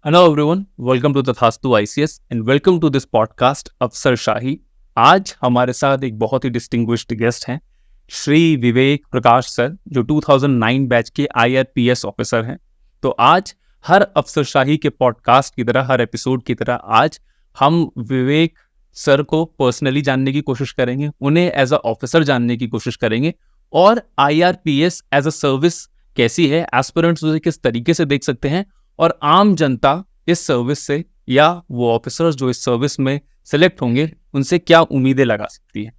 Hello everyone, welcome to Tathastu ICS and welcome to this podcast अफसर शाही। आज हमारे साथ एक बहुत ही डिस्टिंग्विश्ड गेस्ट हैं श्री विवेक प्रकाश सर, जो 2009 बैच के IRPS ऑफिसर हैं। तो आज हर अफसर शाही के पॉडकास्ट की तरह, हर एपिसोड की तरह आज हम विवेक सर को पर्सनली जानने की कोशिश करेंगे, उन्हें एज अ ऑफिसर जानने की कोशिश करेंगे और IRPS एज अ सर्विस कैसी है, एस्पिरेंट्स उसे किस तरीके से देख सकते हैं और आम जनता इस सर्विस से या वो ऑफिसर्स जो इस सर्विस में सिलेक्ट होंगे उनसे क्या उम्मीदें लगा सकती है।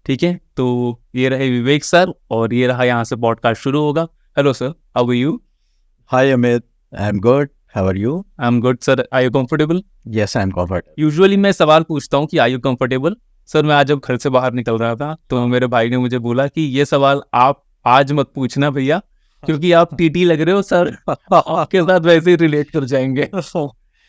ठीक है, तो ये रहे विवेक सर और ये रहा, यहाँ से पॉडकास्ट शुरू होगा। Hello sir, how are you? Hi Amit, I'm good. How are you? I am good sir, are you comfortable? Yes, I'm comfortable. Usually मैं सवाल पूछता हूँ कि आर यू कंफर्टेबल। सर, मैं आज जब घर से बाहर निकल रहा था तो मेरे भाई ने मुझे बोला कि ये सवाल आप आज मत पूछना भैया, क्योंकि आप टीटी लग रहे हो सर, आपके साथ वैसे ही रिलेट कर जाएंगे।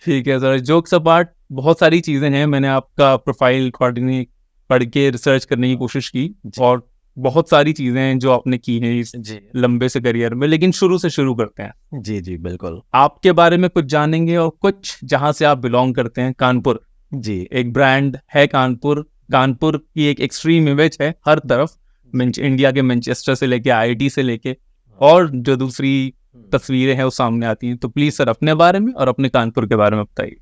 ठीक है सर, जोक्स अपार्ट, बहुत सारी चीज़ें हैं। मैंने आपका प्रोफाइल कोऑर्डिनेट पढ़ के रिसर्च करने की कोशिश की और बहुत सारी चीज़ें हैं जो आपने की हैं इस जी लंबे से करियर में। लेकिन शुरू से शुरू करते हैं, जी बिल्कुल। आपके बारे में कुछ जानेंगे और कुछ जहाँ से आप बिलोंग करते हैं। कानपुर जी एक ब्रांड है, कानपुर की एक एक्सट्रीम इमेज है हर तरफ, इंडिया के मैनचेस्टर से लेके IIT से लेके और जो दूसरी तस्वीरें हैं वो सामने आती हैं। तो प्लीज सर अपने बारे में और अपने कानपुर के बारे में बताइए।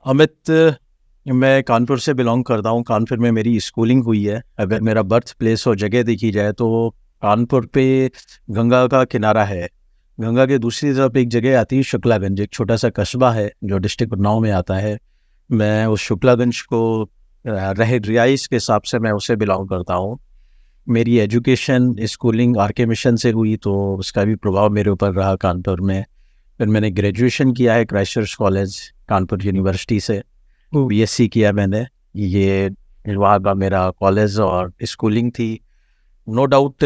अमित, मैं कानपुर से बिलोंग करता हूँ। कानपुर में मेरी स्कूलिंग हुई है। अगर मेरा बर्थ प्लेस और जगह देखी जाए तो कानपुर पे गंगा का किनारा है। गंगा के दूसरी तरफ एक जगह आती है शुक्लागंज, एक छोटा सा कस्बा है जो डिस्ट्रिक्ट उन्नाव में आता है। मैं उस शुक्लागंज को रिहाइश के हिसाब से मैं उसे बिलोंग करता हूँ। मेरी एजुकेशन स्कूलिंग RK मिशन से हुई, तो उसका भी प्रभाव मेरे ऊपर रहा कानपुर में। फिर मैंने ग्रेजुएशन किया है क्राइस्ट कॉलेज कानपुर यूनिवर्सिटी से। BSc किया मैंने, ये वहाँ का मेरा कॉलेज और स्कूलिंग थी। नो डाउट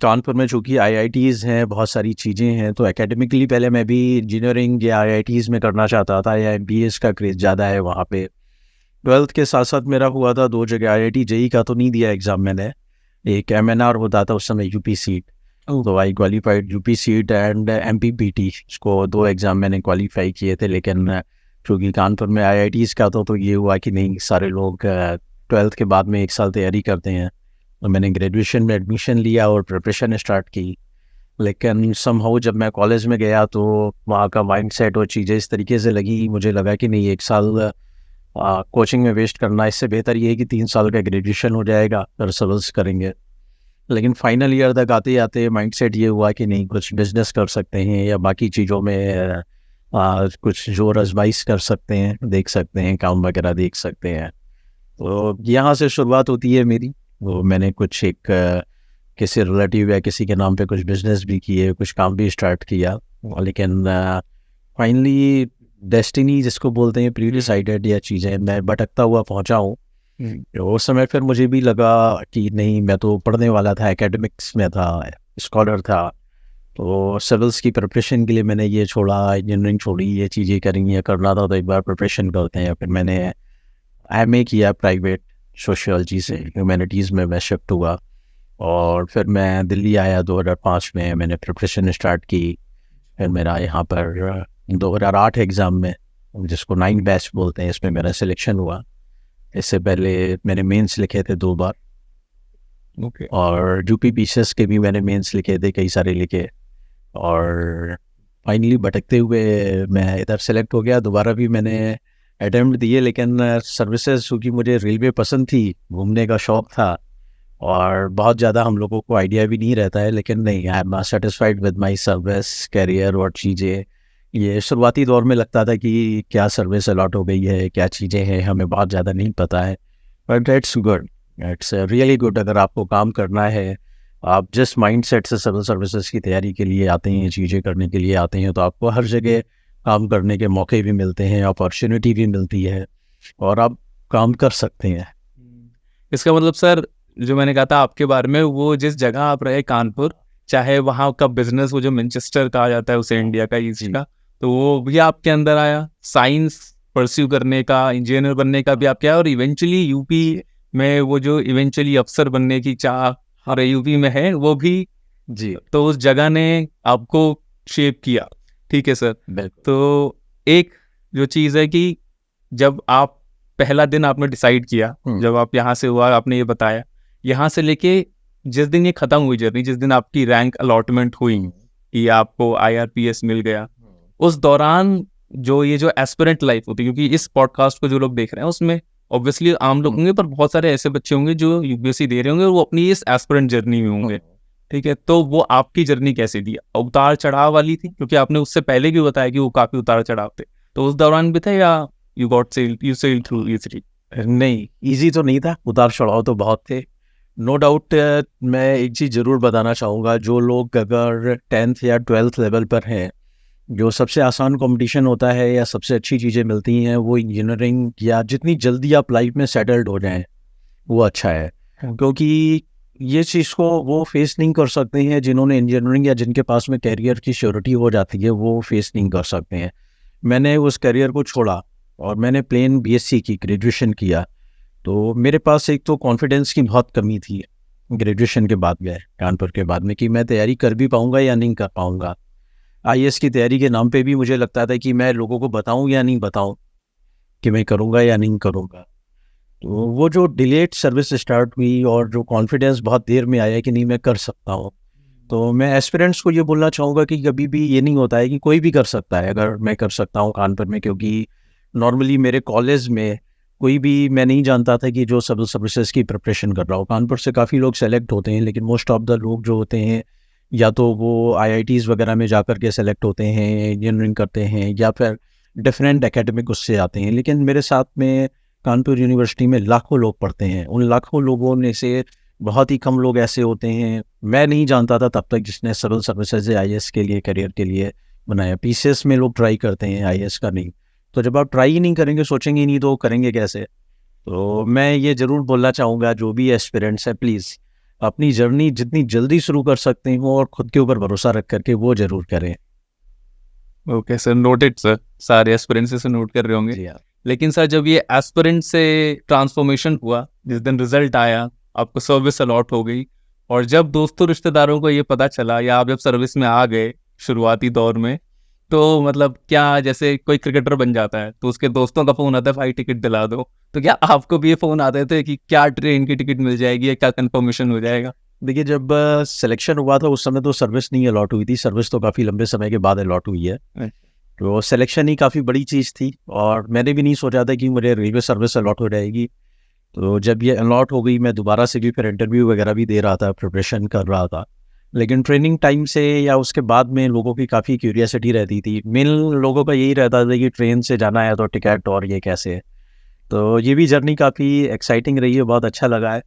कानपुर में चूँकि IITs हैं, बहुत सारी चीज़ें हैं, तो एकेडमिकली पहले मैं भी इंजीनियरिंग या IITs में करना चाहता था, या MBAs का क्रेज़ ज़्यादा है वहाँ पे। 12th के साथ साथ मेरा हुआ था 2 जगह IIT JEE का तो नहीं दिया एग्ज़ाम मैंने, एक MNR होता था उस समय UP सीट, तो आई qualified UP seat and MPPT, इसको 2 एग्ज़ाम मैंने क्वालिफाई किए थे। लेकिन चूँकि कानपुर में IITs का तो ये हुआ कि नहीं, सारे लोग 12th के बाद में 1 साल तैयारी करते हैं, तो मैंने ग्रेजुएशन में एडमिशन लिया और प्रिपरेशन स्टार्ट की। लेकिन समहाउ जब मैं कॉलेज में गया तो वहाँ का माइंडसेट और चीज़ें इस तरीके से लगी, मुझे लगा कि नहीं, 1 साल कोचिंग में वेस्ट करना, इससे बेहतर ये है कि 3 साल का ग्रेजुएशन हो जाएगा, फिर सिविल्स करेंगे। लेकिन फाइनल ईयर तक आते आते माइंडसेट ये हुआ कि नहीं, कुछ बिजनेस कर सकते हैं या बाकी चीज़ों में कुछ जोर आजमाइश कर सकते हैं, देख सकते हैं, काम वगैरह देख सकते हैं। तो यहाँ से शुरुआत होती है मेरी। वो मैंने कुछ किसी रिलेटिव या किसी के नाम पे कुछ बिजनेस भी किए, कुछ काम भी स्टार्ट किया। लेकिन फाइनली डेस्टिनी जिसको बोलते हैं, प्री डिसाइडेड या चीज़ें, मैं भटकता हुआ पहुँचा हूँ। उस समय फिर मुझे भी लगा कि नहीं, मैं तो पढ़ने वाला था, एकेडमिक्स में था, स्कॉलर था, तो सिविल्स की प्रिपरेशन के लिए मैंने ये छोड़ा, इंजीनियरिंग छोड़ी, ये चीज़ें करेंगी या करना था तो एक बार प्रिपरेशन करते हैं। फिर मैंने MA किया प्राइवेट सोशियोलॉजी से, ह्यूमैनिटीज़ में मैं शिफ्ट हुआ और फिर मैं दिल्ली आया 2005 में, मैंने प्रिपरेशन स्टार्ट की। फिर मेरा यहाँ पर 2008 एग्ज़ाम में, जिसको 9 बैच बोलते हैं, इसमें मेरा सिलेक्शन हुआ। इससे पहले मैंने मेंस लिखे थे 2 बार, और UPPCS के भी मैंने मेंस लिखे थे, कई सारे लिखे, और फाइनली भटकते हुए मैं इधर सेलेक्ट हो गया। दोबारा भी मैंने अटेम्प्ट दिए, लेकिन सर्विसेज, क्योंकि मुझे रेलवे पसंद थी, घूमने का शौक़ था और बहुत ज़्यादा हम लोगों को आइडिया भी नहीं रहता है, लेकिन नहीं, I am satisfied with my service career और चीज़ें। ये शुरुआती दौर में लगता था कि क्या सर्विस अलॉट हो गई है, क्या चीज़ें हैं, हमें बहुत ज़्यादा नहीं पता है, but it's good, it's really good. अगर आपको काम करना है, आप जिस माइंडसेट से सिविल सर्विसेज की तैयारी के लिए आते हैं, चीज़ें करने के लिए आते हैं, तो आपको हर जगह काम करने के मौके भी मिलते हैं, अपॉर्चुनिटी भी मिलती है और आप काम कर सकते हैं। इसका मतलब सर, जो मैंने कहा था आपके बारे में, वो जिस जगह आप रहे कानपुर, चाहे वहाँ का बिजनेस, वो जो मैनचेस्टर कहा जाता है उसे इंडिया का ईस्ट का, तो वो भी आपके अंदर आया। साइंस परस्यू करने का, इंजीनियर बनने का भी आपके आया, और इवेंचुअली UP में वो जो इवेंचुअली अफसर बनने की चाह हमारे UP में है, वो भी जी, तो उस जगह ने आपको शेप किया। ठीक है सर। बिल्कुल। तो एक जो चीज़ है कि जब आप पहला दिन आपने डिसाइड किया, जब आप यहाँ से हुआ, आपने ये बताया, यहाँ से लेके जिस दिन ये खत्म हुई जर्नी, जिस दिन आपकी रैंक अलॉटमेंट हुई कि आपको IRPS मिल गया, उस दौरान जो ये जो एस्पिरेंट लाइफ होती है, क्योंकि इस पॉडकास्ट को जो लोग देख रहे हैं उसमें ऑब्वियसली आम लोग होंगे, पर बहुत सारे ऐसे बच्चे होंगे जो UPSC दे रहे होंगे और वो अपनी इस एस्पिरेंट जर्नी में होंगे, ठीक है। तो वो आपकी जर्नी कैसी थी? उतार चढ़ाव वाली थी? क्योंकि आपने उससे पहले भी बताया कि वो काफी उतार चढ़ाव थे, तो उस दौरान भी थे, या यू सेल्ड थ्रू इजीली? नहीं, इजी तो नहीं था, उतार चढ़ाव तो बहुत थे, नो डाउट। मैं एक चीज़ ज़रूर बताना चाहूँगा, जो लोग अगर 10th या 12th लेवल पर हैं, जो सबसे आसान कंपटीशन होता है या सबसे अच्छी चीज़ें मिलती हैं वो इंजीनियरिंग, या जितनी जल्दी आप लाइफ में सेटल्ड हो जाएं वो अच्छा है, क्योंकि ये चीज़ को वो फेस नहीं कर सकते हैं जिन्होंने इंजीनियरिंग, या जिनके पास में कैरियर की श्योरिटी हो जाती है वो फेस नहीं कर सकते हैं। मैंने उस कैरियर को छोड़ा और मैंने प्लेन BSc की ग्रेजुएशन किया, तो मेरे पास एक तो कॉन्फिडेंस की बहुत कमी थी ग्रेजुएशन के बाद में, कानपुर के बाद में, कि मैं तैयारी कर भी पाऊँगा या नहीं कर पाऊँगा। IAS की तैयारी के नाम पे भी मुझे लगता था कि मैं लोगों को बताऊँ या नहीं बताऊँ कि मैं करूँगा या नहीं करूँगा। तो वो जो डिलेड सर्विस स्टार्ट हुई और जो कॉन्फिडेंस बहुत देर में आया कि नहीं मैं कर सकता हूँ, तो मैं एस्पिरेंट्स को ये बोलना चाहूँगा कि कभी भी ये नहीं होता है कि कोई भी कर सकता है अगर मैं कर सकता हूँ कानपुर में, क्योंकि नॉर्मली मेरे कॉलेज में कोई भी मैं नहीं जानता था कि जो सिविल सर्विसेज की प्रिपरेशन कर रहा हो। कानपुर से काफ़ी लोग सेलेक्ट होते हैं, लेकिन मोस्ट ऑफ द लोग जो होते हैं या तो वो IITs वगैरह में जाकर के सेलेक्ट होते हैं, इंजीनियरिंग करते हैं, या फिर डिफरेंट एकेडमिक उससे आते हैं। लेकिन मेरे साथ में कानपुर यूनिवर्सिटी में लाखों लोग पढ़ते हैं, उन लाखों लोगों में से बहुत ही कम लोग ऐसे होते हैं, मैं नहीं जानता था तब तक, जिसने सिविल सर्विसेज IAS के लिए, करियर के लिए बनाया। PCS में लोग ट्राई करते हैं, IAS का नहीं। तो जब आप ट्राई ही नहीं करेंगे, सोचेंगे ही नहीं, तो करेंगे कैसे? तो मैं ये ज़रूर बोलना चाहूँगा जो भी एस्पिरेंट्स हैं, प्लीज़ अपनी जर्नी जितनी जल्दी शुरू कर सकते हो और ख़ुद के ऊपर भरोसा रख करके वो ज़रूर करें। ओके सर, नोटेड सर, सारे एस्पिरेंट्स से नोट कर रहे होंगे। जी हाँ। लेकिन सर जब ये एस्पिरेंट से ट्रांसफॉर्मेशन हुआ, जिस दिन रिजल्ट आया, आपको सर्विस अलॉट हो गई, और जब दोस्तों रिश्तेदारों को ये पता चला, या आप जब सर्विस में आ गए शुरुआती दौर में, तो मतलब क्या, जैसे कोई क्रिकेटर बन जाता है तो उसके दोस्तों का फ़ोन आता है, भाई टिकट दिला दो, तो क्या आपको भी ये फ़ोन आते थे कि क्या ट्रेन की टिकट मिल जाएगी या क्या कंफर्मेशन हो जाएगा? देखिए, जब सिलेक्शन हुआ था उस समय तो सर्विस नहीं अलॉट हुई थी, सर्विस तो काफ़ी लंबे समय के बाद अलॉट हुई है। तो सिलेक्शन ही काफ़ी बड़ी चीज़ थी और मैंने भी नहीं सोचा था कि मुझे रेलवे सर्विस अलॉट हो जाएगी। तो जब ये अलॉट हो गई, मैं दोबारा से भी फिर इंटरव्यू वगैरह भी दे रहा था, प्रिपरेशन कर रहा था। लेकिन ट्रेनिंग टाइम से या उसके बाद में लोगों की काफ़ी क्यूरियोसिटी रहती थी। मेन लोगों का यही रहता था कि ट्रेन से जाना है तो टिकट और ये कैसे है। तो ये भी जर्नी काफ़ी एक्साइटिंग रही है, बहुत अच्छा लगा है।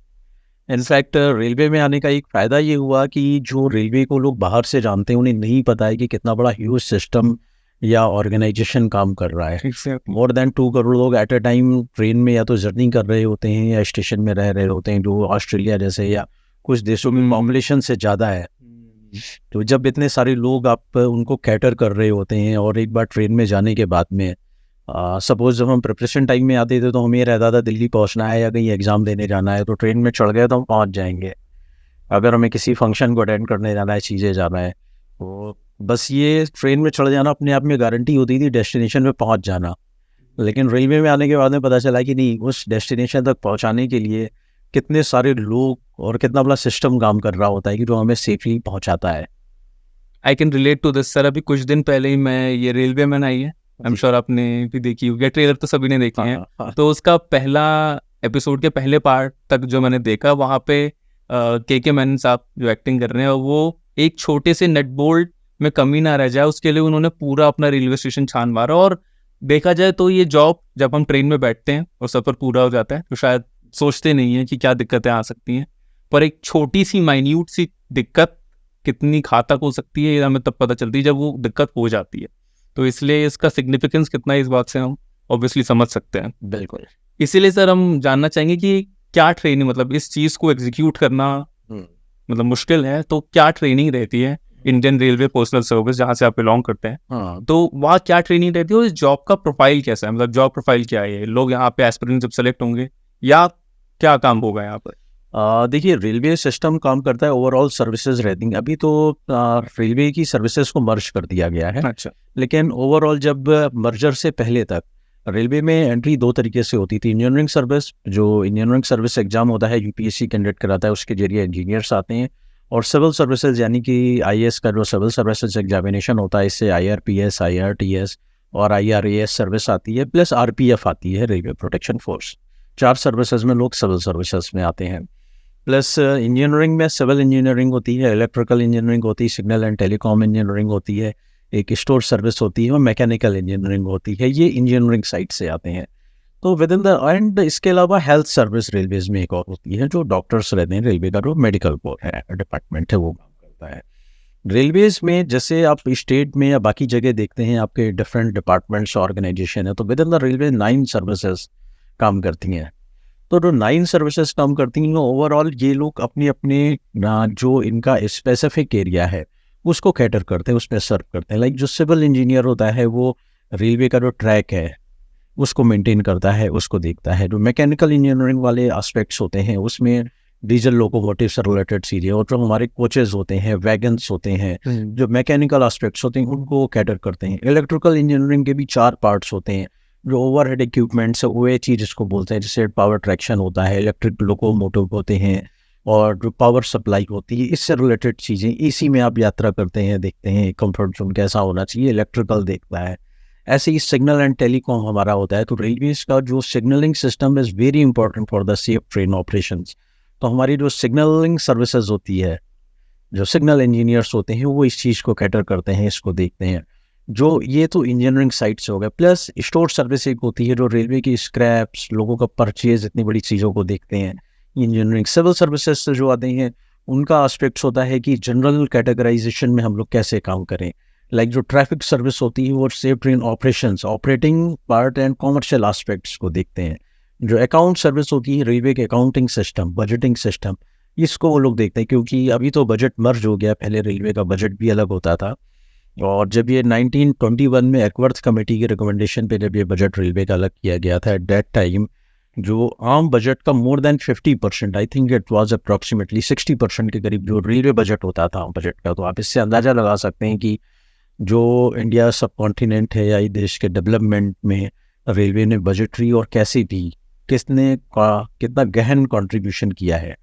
इनफैक्ट रेलवे में आने का एक फ़ायदा ये हुआ कि जो रेलवे को लोग बाहर से जानते हैं, उन्हें नहीं पता है कि कितना बड़ा ह्यूज सिस्टम या ऑर्गेनाइजेशन काम कर रहा है। मोर देन 2 करोड़ लोग एट अ टाइम ट्रेन में या तो जर्नी कर रहे होते हैं या स्टेशन में रह रहे होते हैं, जो ऑस्ट्रेलिया जैसे या कुछ देशों में पॉपुलेशन से ज़्यादा है। तो जब इतने सारे लोग आप उनको कैटर कर रहे होते हैं, और एक बार ट्रेन में जाने के बाद में सपोज़ जब हम प्रिपरेशन टाइम में आते थे तो हमें ये रहता था दिल्ली पहुंचना है या कहीं एग्ज़ाम देने जाना है, तो ट्रेन में चढ़ गए तो हम पहुंच जाएंगे। अगर हमें किसी फंक्शन को अटेंड करने जाना है, चीज़ें जाना है, तो बस ये ट्रेन में चढ़ जाना अपने आप में गारंटी होती थी डेस्टिनेशन में पहुंच जाना। लेकिन रेलवे में आने के बाद में पता चला कि नहीं, उस डेस्टिनेशन तक पहुंचाने के लिए कितने सारे लोग और कितना बड़ा सिस्टम काम कर रहा होता है कि जो हमें सेफली पहुंचाता है। I can relate to this sir. अभी कुछ दिन पहले ही मैं, ये रेलवे मैन आई है, आई एम श्योर आपने भी देखी होगी, ट्रेलर तो सभी ने देखे हैं। तो उसका पहला एपिसोड के पहले पार्ट तक जो मैंने देखा, वहाँ पे के मैनन साहब जो एक्टिंग कर रहे हैं, वो एक छोटे से नट बोल्ट में कमी ना रह जाए उसके लिए उन्होंने पूरा अपना रेलवे स्टेशन छान मारा। और देखा जाए तो ये जॉब, जब हम ट्रेन में बैठते हैं और सफ़र पूरा हो जाता है तो शायद सोचते नहीं हैं कि क्या दिक्कतें आ सकती हैं, पर एक छोटी सी माइन्यूट सी दिक्कत कितनी घातक हो सकती है ये हमें तब पता चलती है जब वो दिक्कत हो जाती है। तो इसलिए इसका सिग्निफिकेंस कितना है, इस बात से हम ऑब्वियसली समझ सकते हैं। बिल्कुल। इसीलिए सर हम जानना चाहेंगे कि क्या ट्रेनिंग, मतलब इस चीज़ को एग्जीक्यूट करना मतलब मुश्किल है, तो क्या ट्रेनिंग रहती है इंडियन रेलवे पोस्टल सर्विस जहाँ से आप बिलोंग करते हैं? हाँ, तो वहाँ क्या ट्रेनिंग रहती है और इस जॉब का प्रोफाइल कैसा है, मतलब जॉब प्रोफाइल क्या है? लोग यहाँ पे एस्पिरेंट जब सेलेक्ट होंगे या क्या काम होगा यहाँ पर? देखिए, रेलवे सिस्टम काम करता है, ओवरऑल सर्विसेज रहती हैं। अभी तो रेलवे की सर्विसेज को मर्ज कर दिया गया है, अच्छा। लेकिन ओवरऑल जब मर्जर से पहले तक रेलवे में एंट्री दो तरीके से होती थी। इंजीनियरिंग सर्विस, जो इंजीनियरिंग सर्विस एग्जाम होता है, यूपीएससी कंडक्ट कराता है, उसके जरिए इंजीनियर्स आते हैं। और सिविल सर्विसेज यानी कि आईएएस का जो सिविल सर्विसेज एग्जामिनेशन होता है, इससे आईआरपीएस, आईआरटीएस और आईआरएएस सर्विस आती है, प्लस आरपीएफ आती है, रेलवे प्रोटेक्शन फोर्स। 4 सर्विसेज में लोग सिविल सर्विसेज में आते हैं। प्लस इंजीनियरिंग में सिविल इंजीनियरिंग होती है, इलेक्ट्रिकल इंजीनियरिंग होती है, सिग्नल एंड टेलीकॉम इंजीनियरिंग होती है, एक स्टोर सर्विस होती है और मैकेनिकल इंजीनियरिंग होती है। ये इंजीनियरिंग साइड से आते हैं। तो विद इन द एंड इसके अलावा हेल्थ सर्विस रेलवेज में एक और होती है, जो डॉक्टर्स रहते हैं, रेलवे का जो मेडिकल कोर है, डिपार्टमेंट है, वो काम करता है। रेलवेज में जैसे आप स्टेट में या बाकी जगह देखते हैं, आपके डिफरेंट डिपार्टमेंट्स ऑर्गेनाइजेशन है, तो with in the railway 9 services काम करती हैं। तो जो 9 सर्विसेज काम करती हैं, ओवरऑल ये लोग अपनी अपनी जो इनका स्पेसिफिक एरिया है उसको कैटर करते हैं, उसमें सर्व करते हैं। लाइक जो सिविल इंजीनियर होता है, वो रेलवे का जो ट्रैक है उसको मेंटेन करता है, उसको देखता है। जो मैकेनिकल इंजीनियरिंग वाले एस्पेक्ट्स होते हैं, उसमें डीजल लोकोमोटिव से रिलेटेड चीज़ें, और जो हमारे कोचेज होते हैं, वैगन्स होते हैं, जो मैकेनिकल एस्पेक्ट्स होते हैं, उनको कैटर करते हैं। इलेक्ट्रिकल इंजीनियरिंग के भी 4 पार्ट्स होते हैं। जो ओवरहेड इक्विपमेंट्स है, ओएची जिसको बोलते हैं, जैसे पावर ट्रैक्शन होता है, इलेक्ट्रिक लोकोमोटिव होते हैं, और जो पावर सप्लाई होती है, इससे रिलेटेड चीज़ें। एसी में आप यात्रा करते हैं, देखते हैं कंफर्ट जोन कैसा होना चाहिए, इलेक्ट्रिकल देखता है। ऐसे ही सिग्नल एंड टेलीकॉम हमारा होता है। तो रेलवेज का जो signalling system is very important for the safe train operations. तो हमारी जो सिग्नलिंग सर्विसेज होती है, जो सिग्नल इंजीनियर्स होते हैं, वो इस चीज़ को कैटर करते हैं, इसको देखते हैं। जो ये तो इंजीनियरिंग साइड से हो गया। प्लस स्टोर सर्विस एक होती है, जो रेलवे की स्क्रैप्स, लोगों का परचेज, इतनी बड़ी चीज़ों को देखते हैं। इंजीनियरिंग सिविल सर्विसेज से जो आते हैं, उनका एस्पेक्ट्स होता है कि जनरल कैटेगराइजेशन में हम लोग कैसे काम करें। लाइक जो ट्रैफिक सर्विस होती है, वो safe train operations, operating part and commercial aspects को देखते हैं। जो अकाउंट सर्विस होती है, रेलवे के अकाउंटिंग सिस्टम, बजटिंग सिस्टम, इसको वो लोग देखते हैं। क्योंकि अभी तो बजट मर्ज हो गया, पहले रेलवे का बजट भी अलग होता था। और जब ये 1921 में एक्वर्थ कमेटी की रिकमेंडेशन पे जब ये बजट रेलवे का अलग किया गया था, एट दैट टाइम जो आम बजट का more than 50%, I think it was approximately 60% के करीब जो रेलवे बजट होता था आम बजट का। तो आप इससे अंदाज़ा लगा सकते हैं कि जो इंडिया सब कॉन्टिनेंट है या देश के डेवलपमेंट में रेलवे ने बजटरी और कैसे भी कितना गहन कंट्रीब्यूशन किया है।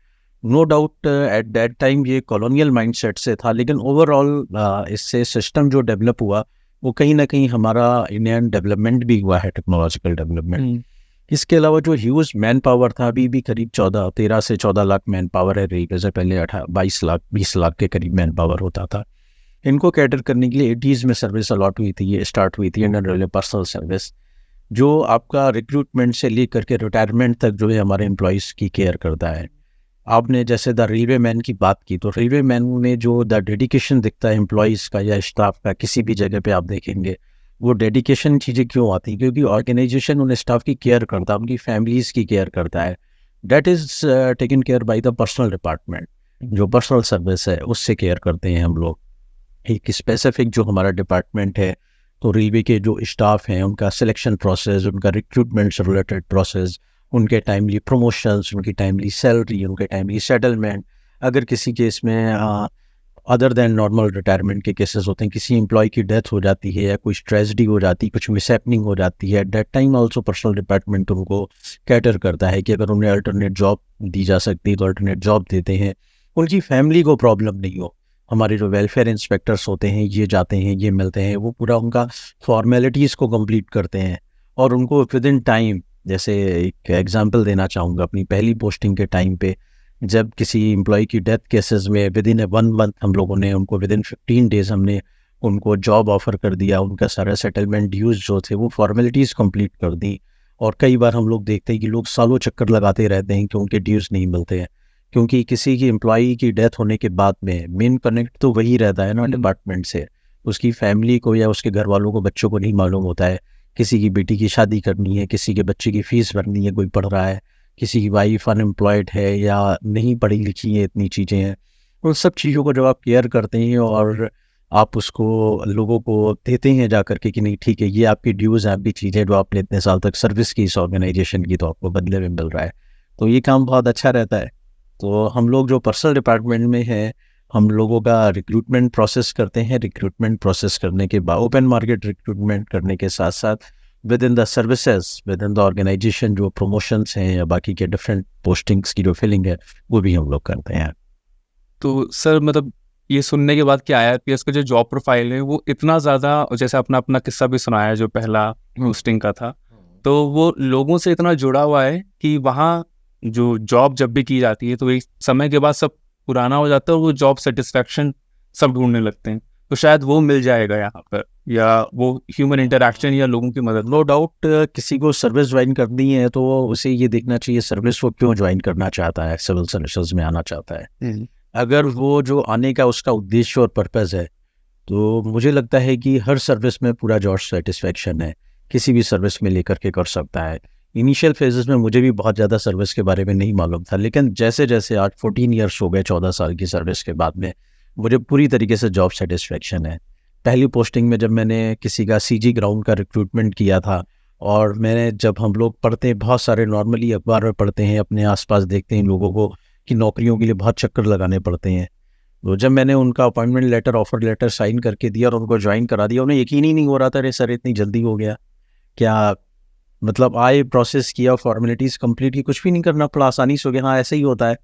No doubt at that time ये कॉलोनियल माइंडसेट से था, लेकिन ओवरऑल इससे सिस्टम जो डेवलप हुआ, वो कहीं ना कहीं हमारा इंडियन डेवलपमेंट भी हुआ है, टेक्नोलॉजिकल डेवलपमेंट। इसके अलावा जो ह्यूज मैन पावर था, अभी भी करीब 13 से 14 लाख मैन पावर है रेलवे से। पहले 20 लाख के करीब मैन पावर होता था। इनको कैटर करने के लिए 80s में सर्विस अलॉट हुई थी, ये स्टार्ट हुई थी इंडियन रेलवे पर्सनल सर्विस, जो आपका रिक्रूटमेंट से लेकर के रिटायरमेंट तक जो है हमारे एम्प्लॉयज़ की केयर करता है। आपने जैसे द रेलवे मैन की बात की, तो रेलवे मैन में जो द डेडिकेशन दिखता है एम्प्लॉयज़ का या स्टाफ का, किसी भी जगह पे आप देखेंगे, वो डेडिकेशन चीज़ें क्यों आती हैं? क्योंकि ऑर्गेनाइजेशन उन स्टाफ की केयर करता है, उनकी फैमिलीज़ की केयर करता है। That is taken care by the personal department. जो पर्सनल सर्विस है, उससे केयर करते हैं हम लोग। एक स्पेसिफिक जो हमारा डिपार्टमेंट है, तो रेलवे के जो स्टाफ हैं, उनका सिलेक्शन प्रोसेस, उनका रिक्रूटमेंट से रिलेटेड प्रोसेस, उनके टाइमली प्रमोशंस, उनकी टाइमली सैलरी, उनके टाइमली सेटलमेंट। अगर किसी केस में अदर देन नॉर्मल रिटायरमेंट के केसेस होते हैं, किसी एम्प्लॉय की डेथ हो जाती है या कुछ ट्रेजेडी हो जाती है, कुछ मिसहैपनिंग हो जाती है, eight that time also personal department उनको कैटर करता है कि अगर उन्हें अल्टरनेट जॉब दी जा सकती है तो अल्टरनेट जॉब देते हैं, उनकी फैमिली को प्रॉब्लम नहीं हो। हमारे जो वेलफेयर इंस्पेक्टर्स होते हैं, ये जाते हैं, ये मिलते हैं, वो पूरा उनका फॉर्मेलिटीज़ को कंप्लीट करते हैं और उनको विद इन टाइम। जैसे एक एग्जांपल देना चाहूँगा, अपनी पहली पोस्टिंग के टाइम पे जब किसी एम्प्लॉय की डेथ केसेस में विद इन 1 मंथ हम लोगों ने उनको, विद इन 15 डेज़ हमने उनको जॉब ऑफ़र कर दिया, उनका सारा सेटलमेंट ड्यूज़ जो थे वो फॉर्मेलिटीज़ कंप्लीट कर दी। और कई बार हम लोग देखते हैं कि लोग सालों चक्कर लगाते रहते हैं कि उनके ड्यूज़ नहीं मिलते हैं, क्योंकि किसी की एम्प्लॉई की डेथ होने के बाद में मेन कनेक्ट तो वही रहता है ना डिपार्टमेंट से। उसकी फैमिली को या उसके घर वालों को, बच्चों को नहीं मालूम होता है। किसी की बेटी की शादी करनी है, किसी के बच्चे की फ़ीस भरनी है, कोई पढ़ रहा है, किसी की वाइफ अनएम्प्लॉयड है या नहीं पढ़ी लिखी है, इतनी चीज़ें हैं। उन सब चीज़ों को जब आप केयर करते हैं और आप उसको लोगों को देते हैं जा करके कि नहीं ठीक है, ये आपकी ड्यूज़, आपकी चीज़ें जो आपने इतने साल तक सर्विस की इस ऑर्गेनाइजेशन की, तो आपको बदले में मिल रहा है, तो ये काम बहुत अच्छा रहता है। तो हम लोग जो पर्सनल डिपार्टमेंट में हैं, हम लोगों का रिक्रूटमेंट प्रोसेस करते हैं। रिक्रूटमेंट प्रोसेस करने के बाद ओपन मार्केट रिक्रूटमेंट करने के साथ साथ within the services, within the organisation जो प्रमोशंस हैं या बाकी के डिफरेंट पोस्टिंग्स की जो फिलिंग है वो भी हम लोग करते हैं। तो सर मतलब ये सुनने के बाद कि IRPS का जो जॉब प्रोफाइल है वो इतना ज़्यादा, जैसे अपना अपना किस्सा भी सुनाया जो पहला पोस्टिंग का था, तो वो लोगों से इतना जुड़ा हुआ है कि वहाँ जो जॉब जब भी की जाती है तो एक समय के बाद सब पुराना हो जाता है और वो जॉब सेटिस्फैक्शन सब ढूंढने लगते हैं। तो शायद वो मिल जाएगा यहाँ पर, या वो ह्यूमन इंटरेक्शन या लोगों की मदद। नो डाउट किसी को सर्विस ज्वाइन करनी है तो उसे ये देखना चाहिए सर्विस वो क्यों ज्वाइन करना चाहता है, सिविल सर्विसेज में आना चाहता है। अगर वो जो आने का उसका उद्देश्य और पर्पस है तो मुझे लगता है कि हर सर्विस में पूरा जॉब सेटिस्फैक्शन है, किसी भी सर्विस में लेकर के कर सकता है। इनिशियल फेजेस में मुझे भी बहुत ज़्यादा सर्विस के बारे में नहीं मालूम था, लेकिन जैसे जैसे आज 14 ईयर्स हो गए, 14 साल की सर्विस के बाद में मुझे पूरी तरीके से जॉब सेटिस्फैक्शन है। पहली पोस्टिंग में जब मैंने किसी का CG ग्राउंड का रिक्रूटमेंट किया था, और मैंने जब हम लोग पढ़ते हैं बहुत सारे नॉर्मली अखबार में पढ़ते हैं, अपने आसपास देखते हैं लोगों को कि नौकरियों के लिए बहुत चक्कर लगाने पड़ते हैं, तो जब मैंने उनका appointment letter, offer letter sign करके दिया और उनको ज्वाइन करा दिया, उन्हें यकीन ही नहीं हो रहा था, अरे सर इतनी जल्दी हो गया क्या? मतलब आए, प्रोसेस किया, फॉर्मेलिटीज़ कंप्लीट की, कुछ भी नहीं करना पड़ा, आसानी से हो गया। हाँ, ऐसे ही होता है।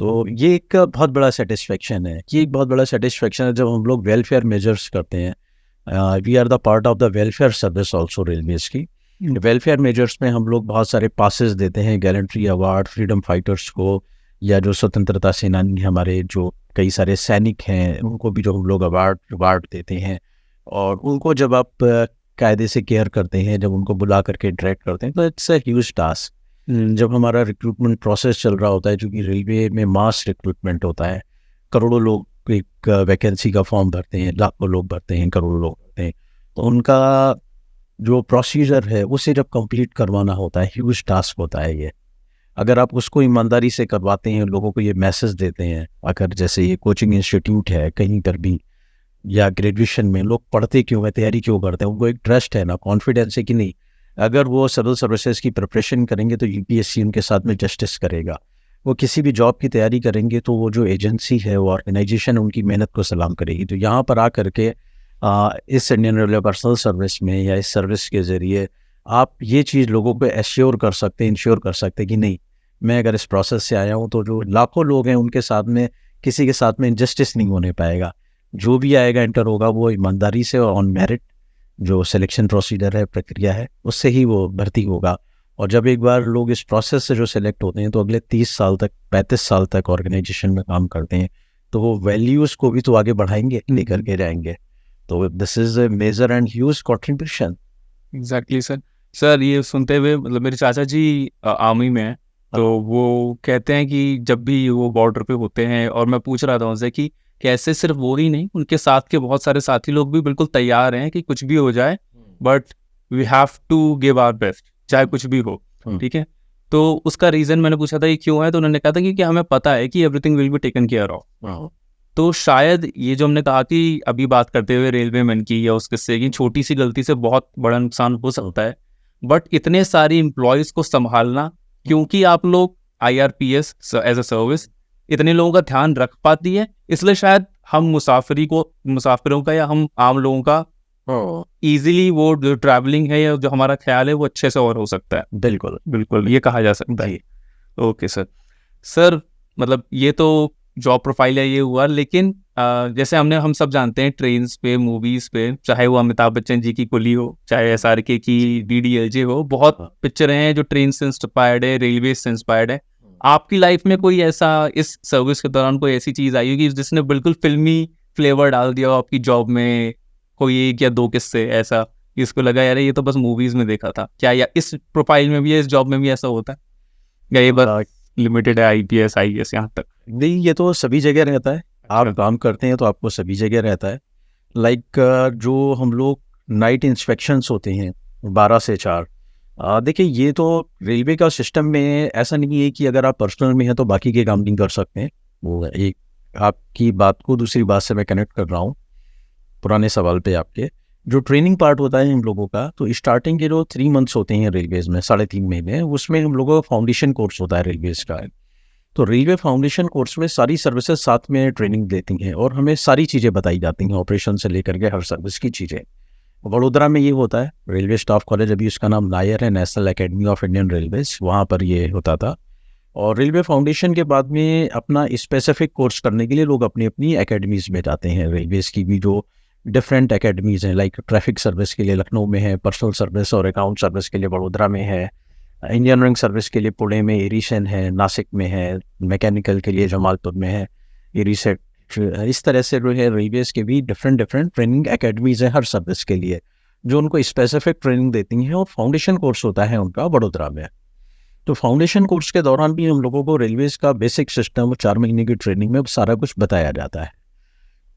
तो ये एक बहुत बड़ा सेटिस्फेक्शन है, ये एक बहुत बड़ा सेटिस्फेक्शन है जब हम लोग वेलफेयर मेजर्स करते हैं। We are the part of the welfare service also railways की। वेलफेयर मेजर्स में हम लोग बहुत सारे पासेस देते हैं, गैलेंट्री अवार्ड फ्रीडम फाइटर्स को, या जो स्वतंत्रता सेनानी हमारे जो कई सारे सैनिक हैं उनको भी जो हम लोग अवार्ड देते हैं। और उनको जब आप कायदे से केयर करते हैं, जब उनको बुला करके इंटरेक्ट करते हैं, तो इट्स अ ह्यूज टास्क। जब हमारा रिक्रूटमेंट प्रोसेस चल रहा होता है, क्योंकि रेलवे में मास रिक्रूटमेंट होता है, करोड़ों लोग एक वैकेंसी का फॉर्म भरते हैं, लाखों लोग भरते हैं, करोड़ों लोग भरते हैं, तो उनका जो प्रोसीजर है उसे जब कंप्लीट करवाना होता है, ह्यूज टास्क होता है ये। अगर आप उसको ईमानदारी से करवाते हैं, लोगों को ये मैसेज देते हैं, अगर जैसे ये कोचिंग इंस्टीट्यूट है कहीं पर भी, या ग्रेजुएशन में लोग पढ़ते क्यों है, तैयारी क्यों करते हैं, उनको एक ट्रस्ट है ना, कॉन्फिडेंस है कि नहीं, अगर वो सिविल सर्विसेज की प्रिपरेशन करेंगे तो UPSC उनके साथ में जस्टिस करेगा। वो किसी भी जॉब की तैयारी करेंगे तो वो जो एजेंसी है, वो ऑर्गेनाइजेशन उनकी मेहनत को सलाम करेगी। तो यहाँ पर आ करके इस इंडियन रेलवे पर्सनल सर्विस में या इस सर्विस के ज़रिए आप ये चीज़ लोगों को एश्योर कर सकते हैं, इंश्योर कर सकते हैं कि नहीं, मैं अगर इस प्रोसेस से आया हूँ तो जो लाखों लोग हैं उनके साथ में किसी के साथ में इनजस्टिस नहीं होने पाएगा। जो भी आएगा एंटर होगा वो ईमानदारी से और ऑन मेरिट, जो सिलेक्शन प्रोसीजर है, प्रक्रिया है, उससे ही वो भर्ती होगा। और जब एक बार लोग इस प्रोसेस से जो सिलेक्ट होते हैं तो अगले 30 साल तक, 35 साल तक ऑर्गेनाइजेशन में काम करते हैं, तो वो वैल्यूज़ को भी तो आगे बढ़ाएंगे, लेकर के जाएंगे। तो this is a major and huge contribution. Exactly sir ये सुनते हुए, मतलब मेरे चाचा जी आर्मी में हैं, तो वो कहते हैं कि जब भी वो बॉर्डर पे होते हैं, और मैं पूछ रहा था उनसे कि कैसे सिर्फ वो ही नहीं, उनके साथ के बहुत सारे साथी लोग भी बिल्कुल तैयार हैं कि कुछ भी हो जाए, but we have to give our best, चाहे कुछ भी हो, ठीक है। तो उसका रीज़न मैंने पूछा था कि क्यों है, तो उन्होंने कहा था कि हमें पता है कि everything will be taken care of. तो शायद ये जो हमने कहा कि अभी बात करते हुए रेलवे मैन की या उस किस्से की, छोटी सी गलती से बहुत बड़ा नुकसान हो सकता है, बट इतने सारे एम्प्लॉयज को संभालना, क्योंकि आप लोग IRPS एज अ सर्विस इतने लोगों का ध्यान रख पाती है, इसलिए शायद हम मुसाफिरों का या हम आम लोगों का इजीली वो जो ट्रैवलिंग है या जो हमारा ख्याल है वो अच्छे से और हो सकता है। बिल्कुल बिल्कुल ये कहा जा सकता है। ओके सर मतलब ये तो जॉब प्रोफाइल है, ये हुआ, लेकिन जैसे हम सब जानते हैं ट्रेन्स पे, मूवीज पे, चाहे वो अमिताभ बच्चन जी की कुली हो, चाहे SRK की DDLJ हो, बहुत पिक्चरें हैं जो ट्रेन से इंस्पायर्ड है, रेलवे से इंस्पायर्ड है। आपकी लाइफ में कोई ऐसा इस सर्विस के दौरान कोई ऐसी चीज आई होगी जिसने बिल्कुल फिल्मी फ्लेवर डाल दिया हो आपकी जॉब में? कोई 1 या 2 किस्से ऐसा इसको लगा यार ये तो बस मूवीज में देखा था, क्या या इस प्रोफाइल में भी है, इस जॉब में भी ऐसा होता है, या ये बस लिमिटेड है IPS IAS यहाँ तक? नहीं, ये तो सभी जगह रहता है। आप काम करते हैं तो आपको सभी जगह रहता है। लाइक जो हम लोग नाइट इंस्पेक्शंस होते हैं 12 से 4, देखिए ये तो रेलवे का सिस्टम में ऐसा नहीं है कि अगर आप पर्सनल में हैं तो बाकी के काम नहीं कर सकते हैं। वो एक आपकी बात को दूसरी बात से मैं कनेक्ट कर रहा हूँ, पुराने सवाल पे आपके। जो ट्रेनिंग पार्ट होता है हम लोगों का, तो स्टार्टिंग के जो 3 मंथ्स होते हैं रेलवेज़ में, 3.5 महीने, उसमें हम लोगों का फाउंडेशन कोर्स होता है रेलवेज़ का। तो रेलवे फाउंडेशन कोर्स में सारी सर्विसेज साथ में ट्रेनिंग देती हैं और हमें सारी चीज़ें बताई जाती हैं, ऑपरेशन से लेकर के हर सर्विस की चीज़ें। वडोदरा में ये होता है, रेलवे स्टाफ कॉलेज, अभी उसका नाम नायर है, national academy of Indian railways, वहाँ पर ये होता था। और रेलवे फाउंडेशन के बाद में अपना स्पेसिफिक कोर्स करने के लिए लोग अपनी अपनी एकेडमीज़ में जाते हैं। रेलवेज़ की भी जो डिफरेंट एकेडमीज़ हैं, लाइक ट्रैफिक सर्विस के लिए लखनऊ में है, पर्सनल सर्विस और अकाउंट सर्विस के लिए वडोदरा में है, इंजीनियरिंग सर्विस के लिए पुणे में एरिसन है, नासिक में है, मैकेनिकल के लिए जमालपुर में है एरीसेट। इस तरह से जो है रेलवेज़ के भी डिफरेंट ट्रेनिंग एकेडमीज़ हैं हर सर्विस के लिए, जो उनको स्पेसिफिक ट्रेनिंग देती हैं। और फाउंडेशन कोर्स होता है उनका वडोदरा में। तो फाउंडेशन कोर्स के दौरान भी हम लोगों को रेलवेज़ का बेसिक सिस्टम 4 महीने की ट्रेनिंग में सारा कुछ बताया जाता है।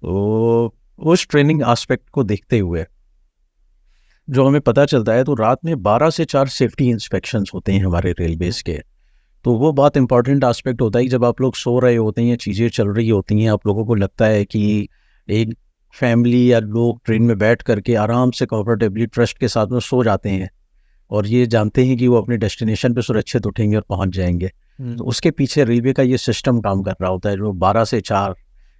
तो उस ट्रेनिंग एस्पेक्ट को देखते हुए जो हमें पता चलता है, तो रात में 12 से 4 सेफ्टी इंस्पेक्शंस होते हैं हमारे रेलवेज़ के। तो वो बहुत इंपॉर्टेंट एस्पेक्ट होता है, जब आप लोग सो रहे होते हैं, चीज़ें चल रही होती हैं, आप लोगों को लगता है कि एक फैमिली या लोग ट्रेन में बैठ करके आराम से कंफर्टेबली ट्रस्ट के साथ में सो जाते हैं और ये जानते हैं कि वो अपने डेस्टिनेशन पे सुरक्षित उठेंगे और पहुंच जाएंगे। तो उसके पीछे रेलवे का ये सिस्टम काम कर रहा होता है, जो 12 से 4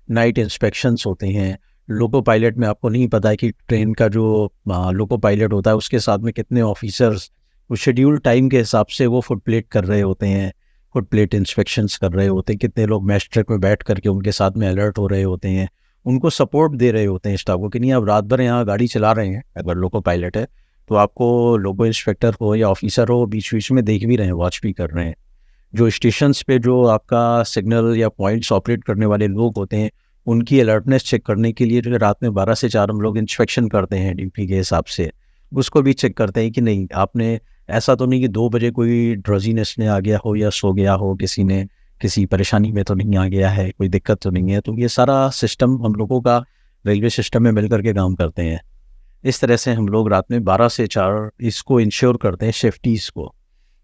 नाइट इंस्पेक्शंस होते हैं। लोको पायलट में आपको नहीं पता है कि ट्रेन का जो लोको पायलट होता है उसके साथ में कितने ऑफिसर्स वो शेड्यूल टाइम के हिसाब से वो फुट प्लेट कर रहे होते हैं, फुट प्लेट इंस्पेक्शंस कर रहे होते हैं, कितने लोग मैच ट्रैक में बैठ करके उनके साथ में अलर्ट हो रहे होते हैं, उनको सपोर्ट दे रहे होते हैं स्टाफ को कि नहीं आप रात भर यहाँ गाड़ी चला रहे हैं, अगर लोको पायलट है तो आपको लोको इंस्पेक्टर हो या ऑफिसर हो बीच बीच में देख भी रहे हैं, वॉच भी कर रहे हैं। जो स्टेशंस पे जो आपका सिग्नल या पॉइंट्स ऑपरेट करने वाले लोग होते हैं उनकी अलर्टनेस चेक करने के लिए जो रात में 12 से 4 हम लोग इंस्पेक्शन करते हैं ड्यूटी के हिसाब से, उसको भी चेक करते हैं कि नहीं आपने ऐसा तो नहीं कि 2 बजे कोई ड्रजीनेस ने आ गया हो या सो गया हो, किसी ने किसी परेशानी में तो नहीं आ गया है, कोई दिक्कत तो नहीं है। तो ये सारा सिस्टम हम लोगों का रेलवे सिस्टम में मिल करके काम करते हैं। इस तरह से हम लोग रात में 12 से 4 इसको इंश्योर करते हैं, सेफ्टीज़ को,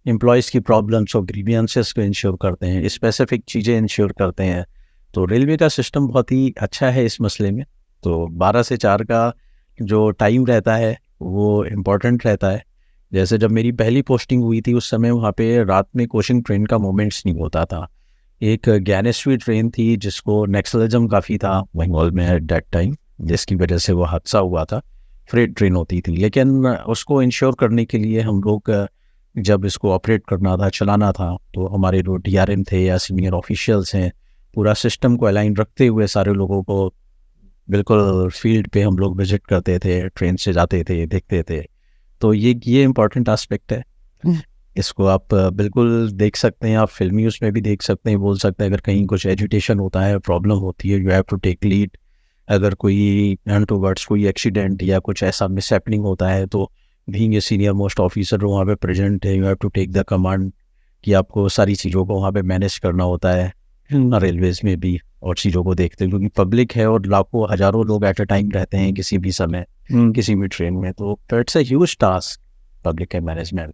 एम्प्लॉयज़ की प्रॉब्लम्स और ग्रीवियंसेस को इंश्योर करते हैं, स्पेसिफिक चीज़ें इंश्योर करते हैं। तो रेलवे का सिस्टम बहुत ही अच्छा है इस मसले में। तो 12 से 4 का जो टाइम रहता है वो इम्पॉर्टेंट रहता है। जैसे जब मेरी पहली पोस्टिंग हुई थी उस समय वहाँ पे रात में कोचिंग ट्रेन का मूवमेंट्स नहीं होता था। एक ज्ञानेश्वरी ट्रेन थी जिसको नक्सलिज्म काफ़ी था बंगाल में एट दैट टाइम, जिसकी वजह से वो हादसा हुआ था। फ्रेट ट्रेन होती थी, लेकिन उसको इंश्योर करने के लिए हम लोग जब इसको ऑपरेट करना था, चलाना था, तो हमारे जो DRM थे या सीनियर ऑफिशियल्स हैं, पूरा सिस्टम को अलाइन रखते हुए सारे लोगों को बिल्कुल फील्ड पे हम लोग विजिट करते थे, ट्रेन से जाते थे, देखते थे। तो ये इम्पॉर्टेंट एस्पेक्ट है। इसको आप बिल्कुल देख सकते हैं, आप फिल्मी उसमें भी देख सकते हैं, बोल सकते हैं अगर कहीं कुछ एजिटेशन होता है, प्रॉब्लम होती है, you have to take lead. अगर कोई अनटूवर्ड्स कोई एक्सीडेंट या कुछ ऐसा मिसहैपनिंग होता है तो being a senior most officer वहाँ पे प्रेजेंट है, you have to take the command कि आपको सारी चीज़ों को वहाँ पे मैनेज करना होता है रेलवेज़ में भी, और चीज़ों को देखते हैं क्योंकि पब्लिक है और लाखों हज़ारों लोग एट अ टाइम रहते हैं किसी भी समय किसी भी ट्रेन में। तो it's a huge task public के मैनेजमेंट।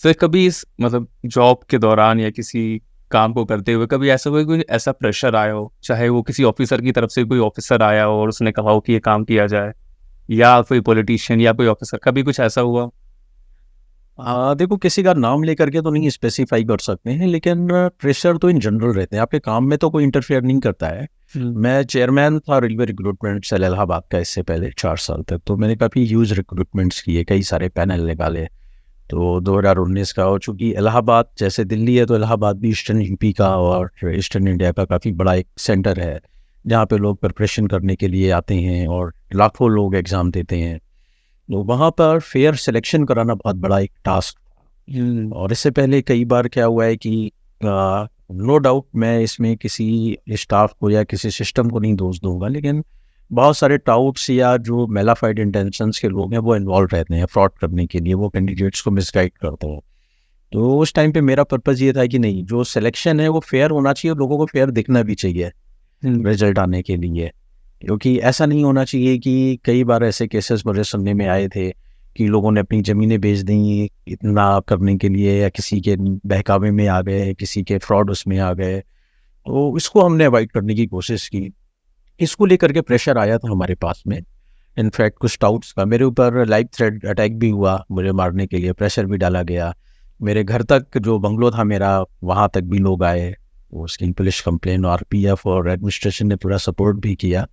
सर कभी इस मतलब जॉब के दौरान या किसी काम को करते हुए कभी ऐसा कोई ऐसा प्रेशर आया हो, चाहे वो किसी ऑफिसर की तरफ से कोई ऑफिसर आया हो और उसने कहा हो कि ये काम किया जाए, या कोई पॉलिटिशियन या कोई ऑफिसर, कभी कुछ ऐसा हुआ? देखो किसी का नाम लेकर के तो नहीं स्पेसिफाई कर सकते हैं, लेकिन प्रेशर तो इन जनरल रहते हैं। आपके काम में तो कोई इंटरफेयर नहीं करता है। मैं चेयरमैन था रेलवे रिक्रूटमेंट सेल इलाहाबाद का इससे पहले 4 साल तक, तो मैंने काफ़ी ह्यूज रिक्रूटमेंट्स किए, कई सारे पैनल निकाले। तो 2019 का, और चूँकि इलाहाबाद जैसे दिल्ली है तो इलाहाबाद भी ईस्टर्न यूपी का और ईस्टर्न इंडिया का काफ़ी बड़ा एक सेंटर है जहाँ पे लोग प्रिपरेशन करने के लिए आते हैं और लाखों लोग एग्ज़ाम देते हैं। तो वहाँ पर फेयर सिलेक्शन कराना बहुत बड़ा एक टास्क था। और इससे पहले कई बार क्या हुआ है कि नो डाउट मैं इसमें किसी स्टाफ को या किसी सिस्टम को नहीं दोष दूंगा, लेकिन बहुत सारे टाउट्स या जो मेलाफाइड इंटेंशंस के लोग हैं वो इन्वॉल्व रहते हैं फ्रॉड करने के लिए, वो कैंडिडेट्स को मिसगाइड करते हैं। तो उस टाइम पे मेरा पर्पज़ ये था कि नहीं, जो सिलेक्शन है वो फेयर होना चाहिए, लोगों को फेयर दिखना भी चाहिए रिजल्ट आने के लिए। क्योंकि ऐसा नहीं होना चाहिए कि कई बार ऐसे केसेस मुझे सुनने में आए थे कि लोगों ने अपनी ज़मीनें बेच दी इतना करने के लिए, या किसी के बहकावे में आ गए, किसी के फ्रॉड उसमें आ गए। तो इसको हमने अवॉइड करने की कोशिश की। इसको लेकर के प्रेशर आया था हमारे पास में। इनफैक्ट कुछ डाउट्स का मेरे ऊपर लाइव थ्रेट अटैक भी हुआ, मुझे मारने के लिए प्रेशर भी डाला गया। मेरे घर तक जो बंगलो था मेरा, वहाँ तक भी लोग आए उसकी पुलिस कंप्लेन, आरपीएफ और एडमिनिस्ट्रेशन ने पूरा सपोर्ट भी किया।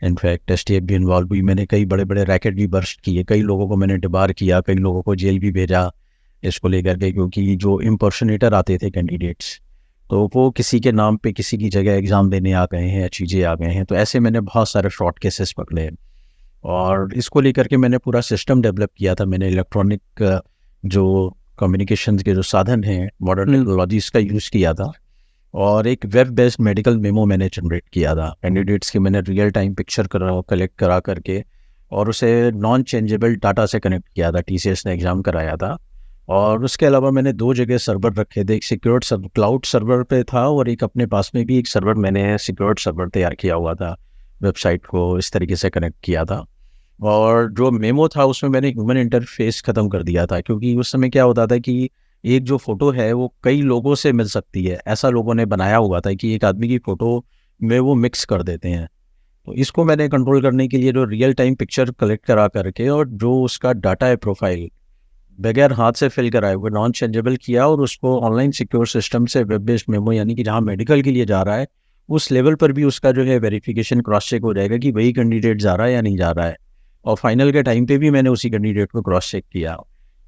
इनफैक्ट एसटीएफ भी इन्वॉल्व हुई। मैंने कई बड़े बड़े रैकेट भी बर्स्ट किए, कई लोगों को मैंने डिबार किया, कई लोगों को जेल भी भेजा इसको लेकर के, क्योंकि जो इम्पर्सनेटर आते थे कैंडिडेट्स, तो वो किसी के नाम पे किसी की जगह एग्ज़ाम देने आ गए हैं, चीज़ें आ गए हैं। तो ऐसे मैंने बहुत सारे फ्रॉड केसेस पकड़े हैं और इसको लेकर के मैंने पूरा सिस्टम डेवलप किया था। मैंने इलेक्ट्रॉनिक जो कम्युनिकेशन के जो साधन हैं, मॉडर्न टेक्नोलॉजीज़ का यूज़ किया था और एक वेब बेस्ड मेडिकल मेमो मैंने जनरेट किया था। कैंडिडेट्स की मैंने रियल टाइम पिक्चर कलेक्ट करा करके और उसे नॉन चेंजेबल डाटा से कनेक्ट किया था। टीसीएस ने एग्ज़ाम कराया था। और उसके अलावा मैंने 2 जगह सर्वर रखे थे, एक सिक्योर्ड क्लाउड सर्वर पे था और एक अपने पास में भी एक सर्वर मैंने सिक्योर्ड सर्वर तैयार किया हुआ था, वेबसाइट को इस तरीके से कनेक्ट किया था। और जो मेमो था उसमें मैंने ह्यूमन इंटरफेस ख़त्म कर दिया था, क्योंकि उस समय क्या होता था कि एक जो फ़ोटो है वो कई लोगों से मिल सकती है, ऐसा लोगों ने बनाया हुआ था कि एक आदमी की फ़ोटो में वो मिक्स कर देते हैं। तो इसको मैंने कंट्रोल करने के लिए जो रियल टाइम पिक्चर कलेक्ट करा करके और जो उसका डाटा है प्रोफाइल बगैर हाथ से फिल कराए हुए नॉन चेंजेबल किया और उसको ऑनलाइन सिक्योर सिस्टम से वेब बेस्ड मेमो, यानी कि जहाँ मेडिकल के लिए जा रहा है उस लेवल पर भी उसका जो है वेरिफिकेशन क्रॉस चेक हो जाएगा कि वही कैंडिडेट जा रहा है या नहीं जा रहा है। और फाइनल के टाइम पे भी मैंने उसी कैंडिडेट को क्रॉस चेक किया।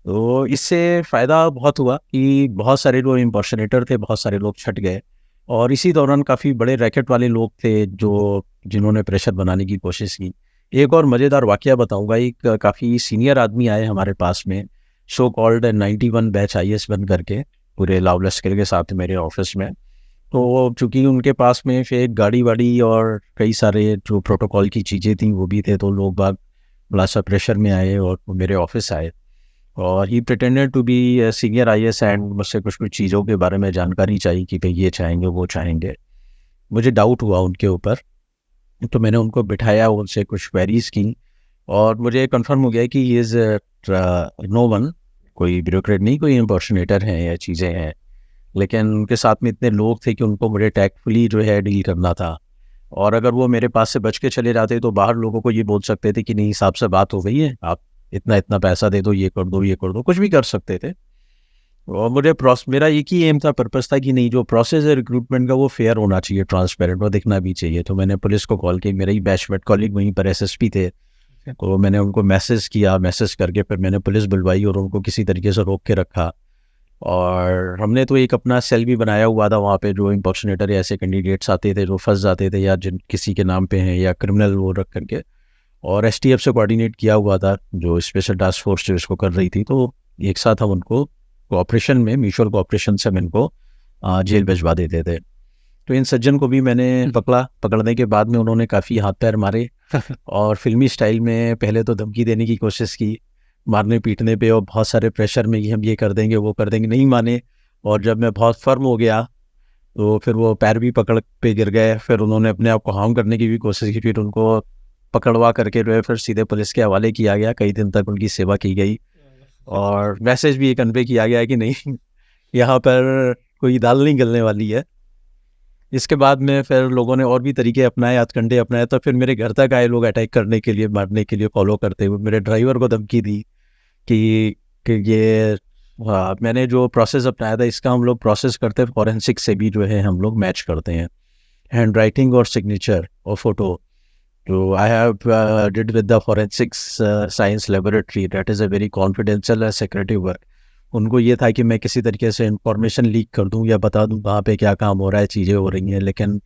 तो इससे फ़ायदा बहुत हुआ कि बहुत सारे जो इम्पर्सनेटर थे, बहुत सारे लोग छट गए और इसी दौरान काफ़ी बड़े रैकेट वाले लोग थे जिन्होंने प्रेशर बनाने की कोशिश की। एक और मज़ेदार वाक़या बताऊँगा। एक काफ़ी सीनियर आदमी आए हमारे पास में, सो कॉल्ड 91 बैच आईएएस बन करके, पूरे लाव लश्कर के साथ मेरे ऑफिस में। तो चूँकि उनके पास में फिर गाड़ी वाड़ी और कई सारे जो प्रोटोकॉल की चीज़ें थी वो भी थे, तो लोग बाग बड़ा सा प्रेशर में आए और वो मेरे ऑफिस आए और he pretended to be senior IAS and मुझसे कुछ कुछ चीज़ों के बारे में जानकारी चाहिए कि भाई ये चाहेंगे वो चाहेंगे। मुझे डाउट हुआ उनके ऊपर, तो मैंने उनको बिठाया, उनसे कुछ क्वेरीज़ की और मुझे कंफर्म हो गया कि ही इज़ नो वन, कोई ब्यूरोक्रेट नहीं, कोई इम्पर्सनेटर हैं या चीज़ें हैं। लेकिन उनके साथ में इतने लोग थे कि उनको मुझे टैक्टफुली जो है डील करना था। और अगर वो मेरे पास से बच के चले जाते तो बाहर लोगों को ये बोल सकते थे कि नहीं, साहब से बात हो गई है, आप इतना इतना पैसा दे दो, ये कर दो, ये कर दो, कुछ भी कर सकते थे। और मुझे मेरा एक ही एम था, पर्पस था कि नहीं, जो प्रोसेस है रिक्रूटमेंट का वो फेयर होना चाहिए, ट्रांसपेरेंट और दिखना भी चाहिए। तो मैंने पुलिस को कॉल की, मेरे ही बैचमेट कॉलीग वहीं पर एसएसपी थे, तो मैंने उनको मैसेज किया, मैसेज करके फिर मैंने पुलिस बुलवाई और उनको किसी तरीके से रोक के रखा। और हमने तो एक अपना सेल भी बनाया हुआ था वहाँ पे, जो इम्पर्सनेटर ऐसे कैंडिडेट्स आते थे जो फंस जाते थे या जिन किसी के नाम पे हैं या क्रिमिनल वो रख करके, और एसटीएफ से कोऑर्डिनेट किया हुआ था जो स्पेशल टास्क फोर्स जो इसको कर रही थी। तो एक साथ हम उनको कोऑपरेशन में, म्यूचुअल कोऑपरेशन से हम इनको जेल भिजवा देते थे। तो इन सज्जन को भी मैंने पकड़ने के बाद में उन्होंने काफ़ी हाथ पैर मारे और फिल्मी स्टाइल में पहले तो धमकी देने की कोशिश की, मारने पीटने पे और बहुत सारे प्रेशर में कि हम ये कर देंगे वो कर देंगे, नहीं माने। और जब मैं बहुत फर्म हो गया तो फिर वो पैर भी पकड़ पे गिर गए। फिर उन्होंने अपने आप को हार्म करने की भी कोशिश की, फिर उनको पकड़वा करके जो है फिर सीधे पुलिस के हवाले किया गया। कई दिन तक उनकी सेवा की गई और मैसेज भी कन्वे किया गया कि नहीं, यहाँ पर कोई दाल नहीं गलने वाली है। इसके बाद में फिर लोगों ने और भी तरीके अपनाए, हथकंडे अपनाए। तो फिर मेरे घर तक आए लोग अटैक करने के लिए, मारने के लिए, फॉलो करते हुए। मेरे ड्राइवर को धमकी दी कि ये मैंने जो प्रोसेस अपनाया था इसका हम लोग प्रोसेस करते हैं फॉरेंसिक से भी जो है हम लोग मैच करते हैं, हैंड राइटिंग और सिग्नेचर और फोटो। तो I have did with the forensics science laboratory, that is a very confidential and secretive work. उनको ये था कि मैं किसी तरीके से इंफॉर्मेशन लीक कर दूं या बता दूं वहाँ पे क्या काम हो रहा है, चीज़ें हो रही हैं। लेकिन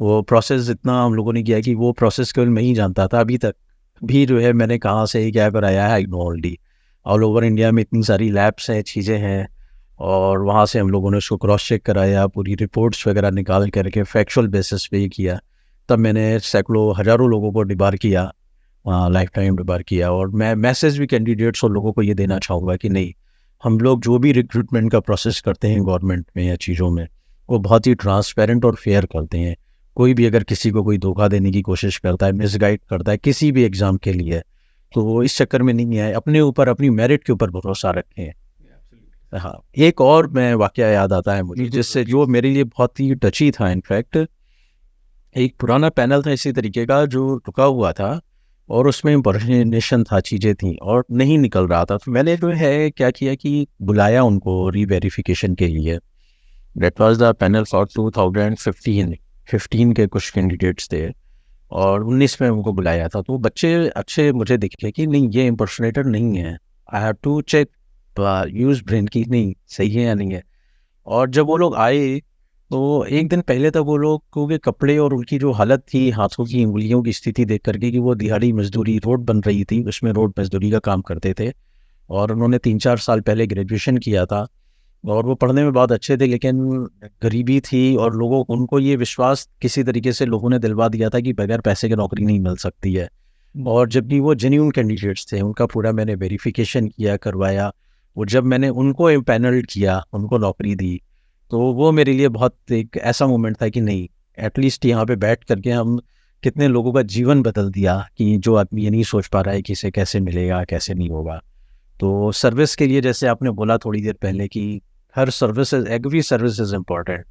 वो प्रोसेस इतना हम लोगों ने किया कि वो प्रोसेस केवल मैं ही जानता था। अभी तक भी जो है मैंने कहाँ से ही क्या कराया है I know already. All over India में इतनी सारी लैब्स हैं, चीज़ें हैं, और वहाँ से हम लोगों ने उसको क्रॉस चेक कराया, पूरी रिपोर्ट्स वगैरह निकाल करके फैक्चुअल बेसिस पे ही किया। तब मैंने सैकड़ों हज़ारों लोगों को डिबार किया, लाइफ टाइम डिबार किया। और मैं मैसेज भी कैंडिडेट्स और लोगों को ये देना चाहूँगा कि नहीं, हम लोग जो भी रिक्रूटमेंट का प्रोसेस करते हैं गवर्नमेंट में या चीज़ों में, वो बहुत ही ट्रांसपेरेंट और फेयर करते हैं। कोई भी अगर किसी को कोई धोखा देने की कोशिश करता है, मिसगाइड करता है किसी भी एग्ज़ाम के लिए, तो वो इस चक्कर में नहीं आए, अपने ऊपर, अपनी मेरिट के ऊपर भरोसा रखें। हाँ, एक और मैं वाकया याद आता है मुझे, जिससे जो मेरे लिए बहुत ही टची था। इनफैक्ट एक पुराना पैनल था इसी तरीके का जो रुका हुआ था और उसमें इम्पर्सनेशन था, चीज़ें थी और नहीं निकल रहा था। तो मैंने जो है क्या किया कि बुलाया उनको रीवेरिफिकेशन के लिए। That was the panel for 2015 के कुछ कैंडिडेट्स थे और 19 में उनको बुलाया था। तो बच्चे अच्छे मुझे दिखे कि नहीं ये इम्पर्सनेटर नहीं है, I have to check use brain की नहीं सही है या नहीं है। और जब वो लोग आए तो एक दिन पहले तक वो लोग के कपड़े और उनकी जो हालत थी, हाथों की उंगलियों की स्थिति देख करके कि वो दिहाड़ी मजदूरी, रोड बन रही थी उसमें रोड मजदूरी का काम करते थे और उन्होंने 3-4 साल पहले ग्रेजुएशन किया था और वो पढ़ने में बहुत अच्छे थे, लेकिन गरीबी थी और लोगों उनको ये विश्वास किसी तरीके से लोगों ने दिलवा दिया था कि बगैर पैसे के नौकरी नहीं मिल सकती है। और जबकि वो जेन्युइन कैंडिडेट्स थे, उनका पूरा मैंने वेरिफिकेशन किया, करवाया। और जब मैंने उनको इम्पैनल किया, उनको नौकरी दी, तो वो मेरे लिए बहुत एक ऐसा मोमेंट था कि नहीं, एटलीस्ट यहाँ पे बैठ करके हम कितने लोगों का जीवन बदल दिया कि जो आदमी ये नहीं सोच पा रहा है कि इसे कैसे मिलेगा, कैसे नहीं होगा। तो सर्विस के लिए जैसे आपने बोला थोड़ी देर पहले कि हर service, every service is important.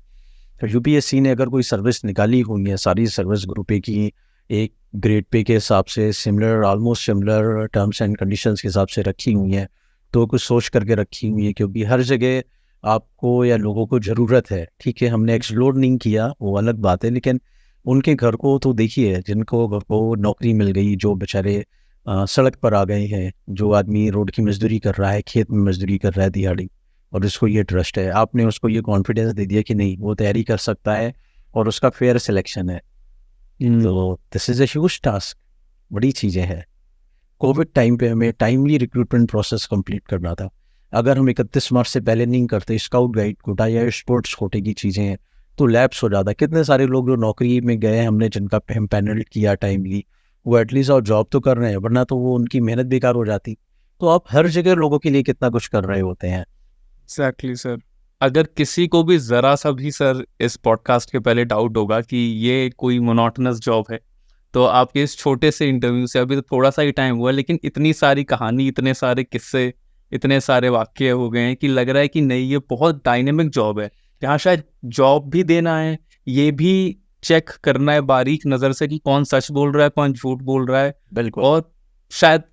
तो यूपीएससी ने अगर कोई सर्विस निकाली हुई है, सारी सर्विस ग्रुप ए की एक ग्रेड पे के हिसाब से similar, almost similar terms and conditions के हिसाब से रखी हुई हैं, तो कुछ सोच करके रखी हुई है, क्योंकि हर जगह आपको या लोगों को ज़रूरत है। ठीक है, हमने एक्सप्लोर नहीं किया, वो अलग बात है, लेकिन उनके घर को तो देखिए, जिनको घर को नौकरी मिल गई, जो बेचारे सड़क पर आ गए हैं, जो आदमी रोड की मजदूरी कर रहा है, खेत में मजदूरी कर रहा है दिहाड़ी, और उसको ये ट्रस्ट है, आपने उसको ये कॉन्फिडेंस दे दिया कि नहीं वो तैयारी कर सकता है और उसका फेयर सिलेक्शन है। तो this is a huge task, बड़ी चीज़ें हैं। कोविड टाइम पे हमें टाइमली रिक्रूटमेंट प्रोसेस कंप्लीट करना था। अगर हम 31 मार्च से पहले नहीं करते, स्काउट गाइड कोटा या स्पोर्ट्स कोटे की चीज़ें हैं, तो लैप्स हो जाता। कितने सारे लोग जो नौकरी में गए हैं, हमने जिनका हम पैनल किया टाइमली, वो एटलीस्ट और जॉब तो कर रहे हैं, वरना तो वो उनकी मेहनत बेकार हो जाती। तो आप हर जगह लोगों के लिए कितना कुछ कर रहे होते हैं। Exactly sir. अगर किसी को भी जरा सा भी सर इस पॉडकास्ट के पहले डाउट होगा कि ये कोई मोनोटोनस जॉब है, तो आपके इस छोटे से इंटरव्यू से, अभी तो थोड़ा सा ही टाइम हुआ है, लेकिन इतनी सारी कहानी, इतने सारे किस्से, इतने सारे वाक्य हो गए हैं कि लग रहा है कि नहीं, ये बहुत डायनेमिक जॉब है, जहाँ शायद जॉब भी देना है, ये भी चेक करना है बारीक नज़र से कि कौन सच बोल रहा है, कौन झूठ बोल रहा है, बिल्कुल। और शायद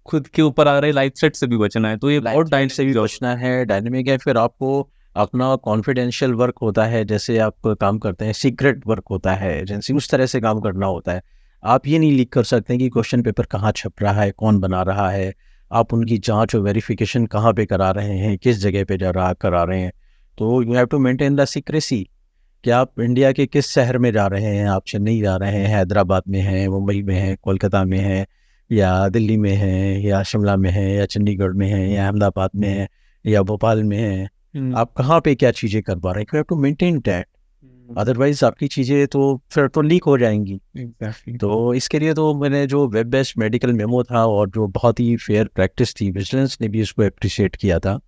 खुद के ऊपर आ रहे लाइफ थ्रेट से भी बचना है। तो ये बहुत लाइफ से भी बचना है, डायनेमिक है। फिर आपको अपना कॉन्फिडेंशियल वर्क होता है, जैसे आप काम करते हैं, सीक्रेट वर्क होता है एजेंसी, उस तरह से काम करना होता है। आप ये नहीं लीक कर सकते कि क्वेश्चन पेपर कहाँ छप रहा है, कौन बना रहा है, आप उनकी जांच और वेरिफिकेशन कहाँ पे करा रहे हैं, किस जगह पे करा रहे हैं। तो you have to maintain the secrecy कि आप इंडिया के किस शहर में जा रहे हैं, आप चेन्नई जा रहे हैं, हैदराबाद में हैं, मुंबई में हैं, कोलकाता में हैं, या दिल्ली में हैं, या शिमला में हैं, या चंडीगढ़ में हैं, या अहमदाबाद में हैं, या भोपाल में हैं। आप कहाँ पे क्या चीज़ें कर पा रहे हैं, you have to maintain that, otherwise आपकी चीज़ें तो फिर तो लीक हो जाएंगी। तो इसके लिए तो मैंने जो वेब बेस्ड मेडिकल मेमो था और जो बहुत ही फेयर प्रैक्टिस थी, विजिलेंस ने भी उसको अप्रिशिएट किया था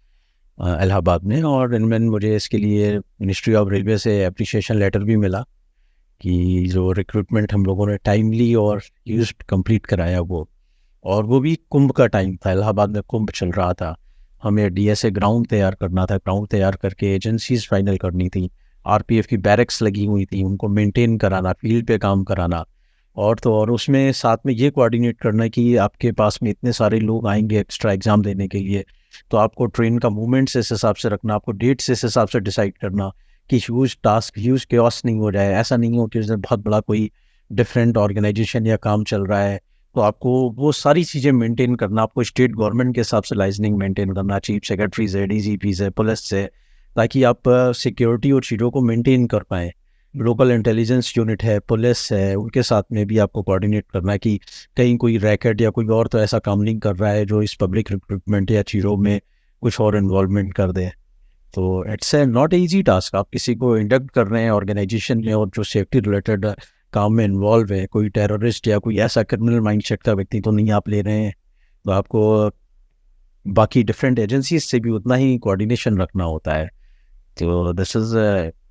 इलाहाबाद में, और इनमें मुझे इसके लिए मिनिस्ट्री ऑफ रेलवे से अप्रिशिएशन लेटर भी मिला कि जो रिक्रूटमेंट हम लोगों ने टाइमली और यूज कंप्लीट कराया वो। और वो भी कुंभ का टाइम था, इलाहाबाद में कुंभ चल रहा था, हमें डीएसए ग्राउंड तैयार करना था, ग्राउंड तैयार करके एजेंसीज फाइनल करनी थी, आरपीएफ की बैरक्स लगी हुई थी, उनको मेंटेन कराना, फील्ड पे काम कराना, और तो और उसमें साथ में ये कोऑर्डिनेट करना कि आपके पास में इतने सारे लोग आएंगे एक्स्ट्रा एग्जाम देने के लिए, तो आपको ट्रेन का मूवमेंट्स इस हिसाब से रखना, आपको डेट्स इस हिसाब से डिसाइड करना कि ह्यूज टास्क, ह्यूज केओस नहीं हो जाए। ऐसा नहीं हो कि उसमें बहुत बड़ा कोई डिफरेंट ऑर्गेनाइजेशन या काम चल रहा है, तो आपको वो सारी चीज़ें मेंटेन करना, आपको स्टेट गवर्नमेंट के हिसाब से लाइसेंसिंग मेंटेन करना, चीफ सेक्रेटरी से, डीजीपी से, पुलिस से, ताकि आप सिक्योरिटी और चीज़ों को मेंटेन कर पाएँ। लोकल इंटेलिजेंस यूनिट है, पुलिस है, उनके साथ में भी आपको कोऑर्डिनेट करना है कि कहीं कोई रैकेट या कोई और तो ऐसा काम नहीं कर रहा है जो इस पब्लिक रिक्रूटमेंट या चीज़ों में कुछ और इन्वॉल्वमेंट कर दे। तो it's a not easy task. आप किसी को इंडक्ट कर रहे हैं ऑर्गेनाइजेशन में और जो सेफ्टी रिलेटेड काम में इन्वॉल्व है, कोई टेररिस्ट या कोई ऐसा क्रिमिनल माइंडसेट का व्यक्ति तो नहीं आप ले रहे हैं, तो आपको बाकी डिफरेंट एजेंसीज से भी उतना ही कोऑर्डिनेशन रखना होता है। तो this is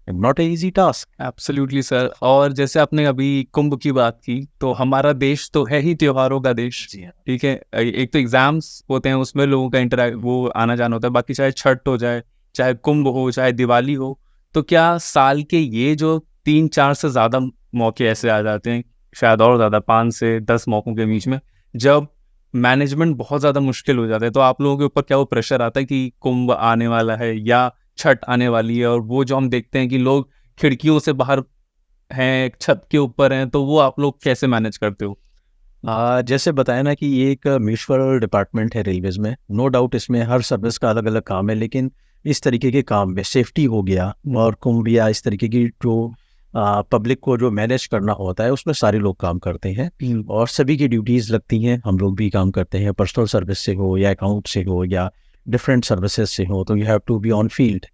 not a easy task. Absolutely sir. और जैसे आपने अभी कुंभ की बात की, तो हमारा देश तो है ही त्योहारों का देश, ठीक है। एक तो एग्जाम्स होते हैं, उसमें लोगों का वो आना जाना होता है, बाकी चाहे छठ हो जाए, चाहे कुंभ हो, चाहे दिवाली हो, तो क्या साल के ये जो 3-4 से ज़्यादा मौके ऐसे आ जाते हैं, शायद और ज़्यादा, 5 से 10 मौक़ों के बीच में, जब मैनेजमेंट बहुत ज़्यादा मुश्किल हो जाता है, तो आप लोगों के ऊपर क्या वो प्रेशर आता है कि कुंभ आने वाला है, या छठ आने वाली है और वो जो हम देखते हैं कि लोग खिड़कियों से बाहर हैं, छत के ऊपर हैं, तो वो आप लोग कैसे मैनेज करते हो? जैसे बताया ना कि ये एक म्यूचुअल डिपार्टमेंट है रेलवेज में, नो डाउट इसमें हर सर्विस का अलग अलग काम है, लेकिन इस तरीके के काम में सेफ्टी हो गया और कुंभ या इस तरीके की जो पब्लिक को जो मैनेज करना होता है उसमें सारे लोग काम करते हैं और सभी की ड्यूटीज़ लगती हैं। हम लोग भी काम करते हैं, पर्सनल सर्विस से हो या अकाउंट से हो या डिफरेंट सर्विसेज से हो, तो you have to be on field.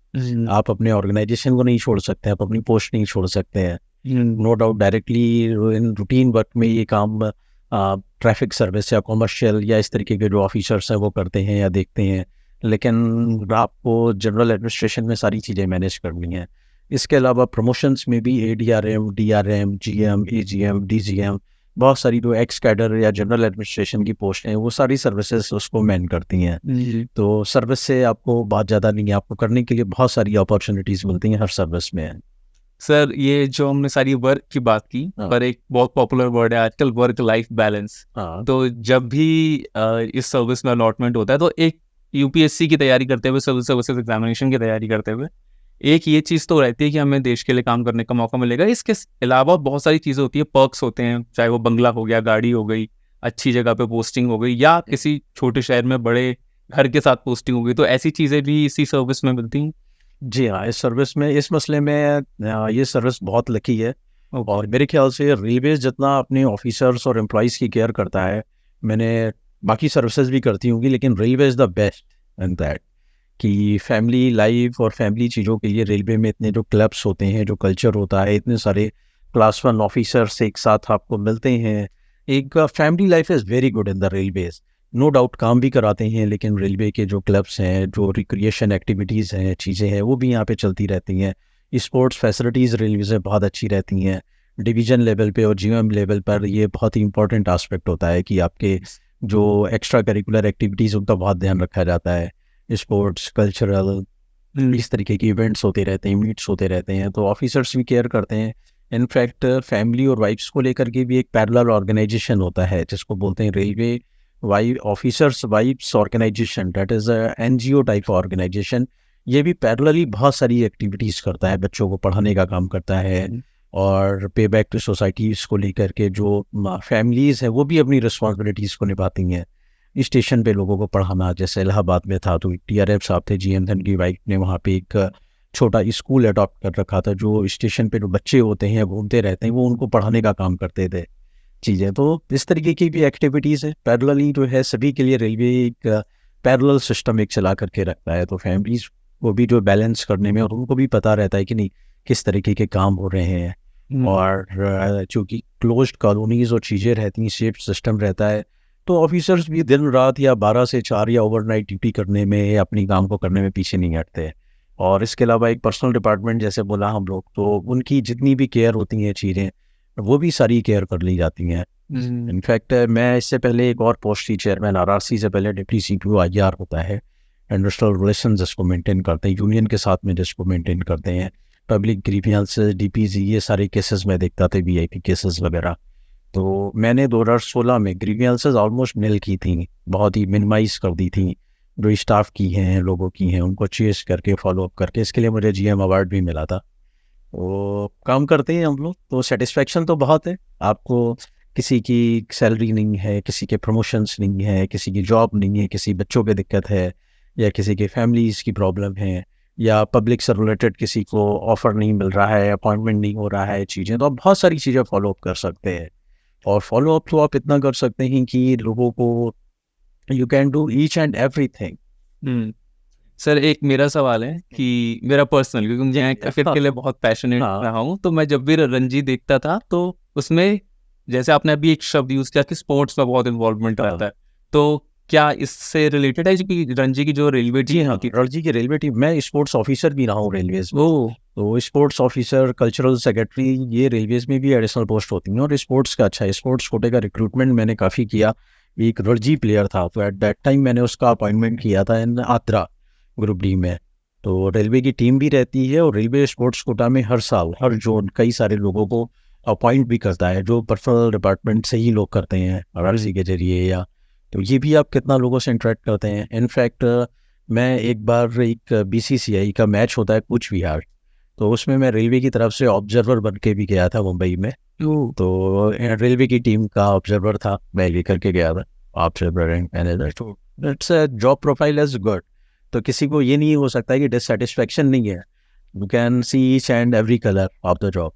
आप अपने ऑर्गेनाइजेशन को नहीं छोड़ सकते, आप अपनी पोस्ट नहीं छोड़ सकते हैं। No doubt directly in routine work में ये काम ट्रैफिक सर्विस या कॉमर्शियल या इस तरीके के जो ऑफिसर्स हैं वो करते हैं या देखते हैं, लेकिन आपको जनरल एडमिनिस्ट्रेशन में सारी चीज़ें मैनेज करनी हैं। इसके अलावा प्रमोशंस में भी ADRM, DRM, GM, AGM, DGM, बहुत सारी जो एक्स कैडर या जनरल एडमिनिस्ट्रेशन की पोस्ट हैं वो सारी सर्विसेज उसको मैन करती हैं। तो सर्विस से आपको बात ज़्यादा नहीं है, आपको करने के लिए बहुत सारी अपॉर्चुनिटीज़ मिलती हैं हर सर्विस में। सर, ये जो हमने सारी वर्क की बात की, पर एक बहुत पॉपुलर वर्ड है आजकल, वर्क लाइफ बैलेंस। तो जब भी इस सर्विस में अलॉटमेंट होता है, तो एक UPSC की तैयारी करते हुए, सिविल सर्विसेज एग्जामिनेशन की तैयारी करते हुए, एक ये चीज़ तो रहती है कि हमें देश के लिए काम करने का मौका मिलेगा। इसके अलावा बहुत सारी चीज़ें होती है, पर्क्स होते हैं, चाहे वो बंगला हो गया, गाड़ी हो गई, अच्छी जगह पे पोस्टिंग हो गई, या किसी छोटे शहर में बड़े घर के साथ पोस्टिंग हो गई। तो ऐसी चीज़ें भी इसी सर्विस में मिलती हैं? जी हाँ, इस सर्विस में, इस मसले में ये सर्विस बहुत लकी है और मेरे ख्याल से रेलवेज जितना अपने ऑफिसर्स और एम्प्लॉइज़ की केयर करता है, मैंने बाकी सर्विसेज भी करती होंगी, लेकिन railway is the best in that कि फैमिली लाइफ और फैमिली चीज़ों के लिए रेलवे में इतने जो क्लब्स होते हैं, जो कल्चर होता है, इतने सारे क्लास 1 ऑफिसर्स एक साथ आपको मिलते हैं। एक family life is very good in the railways. No doubt काम भी कराते हैं, लेकिन रेलवे के जो क्लब्स हैं, जो रिक्रिएशन एक्टिविटीज़ हैं, चीज़ें हैं, वो भी यहाँ पे चलती रहती हैं। स्पोर्ट्स फैसिलिटीज़ रेलवे से बहुत अच्छी रहती हैं। डिवीज़न लेवल पे और GM लेवल पर ये बहुत ही इंपॉर्टेंट आस्पेक्ट होता है कि आपके जो एक्स्ट्रा करिकुलर एक्टिविटीज़ उनका बहुत ध्यान रखा जाता है। स्पोर्ट्स, कल्चरल, इस तरीके के इवेंट्स होते रहते हैं, मीट्स होते रहते हैं, तो ऑफिसर्स भी केयर करते हैं। इनफैक्ट फैमिली और वाइफ्स को लेकर के भी एक पैरेलल ऑर्गेनाइजेशन होता है जिसको बोलते हैं railway officers wives organisation, that is NGO type organisation. ये भी पैरेलली बहुत सारी एक्टिविटीज़ करता है, बच्चों को पढ़ाने का काम करता है और पे बैक टू सोसाइटीज़ को लेकर के जो फैमिलीज़ हैं वो भी अपनी रिस्पॉन्सिबिलिटीज़ को निभाती हैं। स्टेशन पे लोगों को पढ़ाना, जैसे इलाहाबाद में था तो TRF साहब थे, GM धन की वाइफ ने वहाँ पे एक छोटा स्कूल अडॉप्ट कर रखा था, जो स्टेशन पे जो बच्चे होते हैं घूमते रहते हैं, वो उनको पढ़ाने का काम करते थे चीज़ें। तो इस तरीके की भी एक्टिविटीज़ है, पैरेलली जो है सभी के लिए रेलवे एक पैरेलल सिस्टम एक चला करके रखता है, तो फैमिलीज़ को भी जो बैलेंस करने में और उनको भी पता रहता है कि नहीं किस तरीके के काम हो रहे हैं। और चूँकि क्लोज्ड कॉलोनीज़ और चीज़ें रहती हैं, सेफ सिस्टम रहता है, तो ऑफिसर्स भी दिन रात या 12 से 4 या ओवरनाइट ड्यूटी करने में या अपनी काम को करने में पीछे नहीं हटते। और इसके अलावा एक पर्सनल डिपार्टमेंट जैसे बोला हम लोग, तो उनकी जितनी भी केयर होती हैं चीज़ें, वो भी सारी केयर कर ली जाती हैं। इनफैक्ट मैं इससे पहले एक और पोस्ट थी, चेयरमैन RRC से पहले डिप्टी CPO IR होता है, इंडस्ट्रियल रिलेशन जिसको मेंटेन करते हैं, यूनियन के साथ में जिसको मेंटेन करते हैं, पब्लिक ग्रीवियंसेस, DPG, ये सारे केसेस में देखता थे, VIP केसेस वगैरह। तो मैंने 2016 में ग्रीवियंसेस ऑलमोस्ट निल की थी, बहुत ही मिनिमाइज़ कर दी थी, जो स्टाफ की हैं, लोगों की हैं, उनको चेस करके फॉलो अप करके, इसके लिए मुझे GM अवार्ड भी मिला था। तो काम करते हैं हम लोग, तो सेटिस्फेक्शन तो बहुत है। आपको किसी की सैलरी नहीं है, किसी के प्रमोशंस नहीं है, किसी की जॉब नहीं है, किसी बच्चों पे दिक्कत है या किसी के फैमिलीज़ की प्रॉब्लम है या पब्लिक से रिलेटेड किसी को ऑफ़र नहीं मिल रहा है, अपॉइंटमेंट नहीं हो रहा है, चीज़ें, तो आप बहुत सारी चीज़ें फॉलो अप कर सकते हैं। और फॉलो अप तो आप इतना कर सकते हैं कि लोगों को you can do each and everything. Sir, एक मेरा सवाल है कि मेरा पर्सनल, क्योंकि मैं क्रिकेट के लिए बहुत पैशनेट रहा हूँ, तो मैं जब भी रणजी देखता था तो उसमें जैसे आपने अभी एक शब्द यूज़ किया कि स्पोर्ट्स में बहुत इन्वॉल्वमेंट रहता है, तो क्या इससे रिलेटेड है कि रणजी की जो रेलवे टीम? हाँ, रणजी की रेलवे टीम, मैं स्पोर्ट्स ऑफिसर भी रहा हूँ रेलवेज में। तो स्पोर्ट्स ऑफिसर, कल्चरल सेक्रेटरी, ये रेलवेज में भी एडिशनल पोस्ट होती हैं। और स्पोर्ट्स का अच्छा है, स्पोर्ट्स कोटे का रिक्रूटमेंट मैंने काफ़ी किया। एक रणजी प्लेयर था, तो एट दैट टाइम मैंने उसका अपॉइंटमेंट किया था इन आद्रा ग्रुप D में। तो रेलवे की टीम भी रहती है और रेलवे स्पोर्ट्स कोटा में हर साल, हर जोन कई सारे लोगों को अपॉइंट भी करता है, जो पर्सनल डिपार्टमेंट से ही लोग करते हैं RRC के जरिए। या तो ये भी आप कितना लोगों से इंटरेक्ट करते हैं। इनफैक्ट मैं एक बार एक बीसीसीआई का मैच होता है कूच विहार, तो उसमें मैं रेलवे की तरफ से ऑब्जर्वर बन के भी गया था मुंबई में। तो रेलवे की टीम का ऑब्जर्वर था, मैं लेकर के गया था ऑब्जर्वर एंड मैनेजर। तो it's a job profile is good, तो किसी को ये नहीं हो सकता है कि डिससेटिस्फैक्शन नहीं है। You can see each and every colour of the job.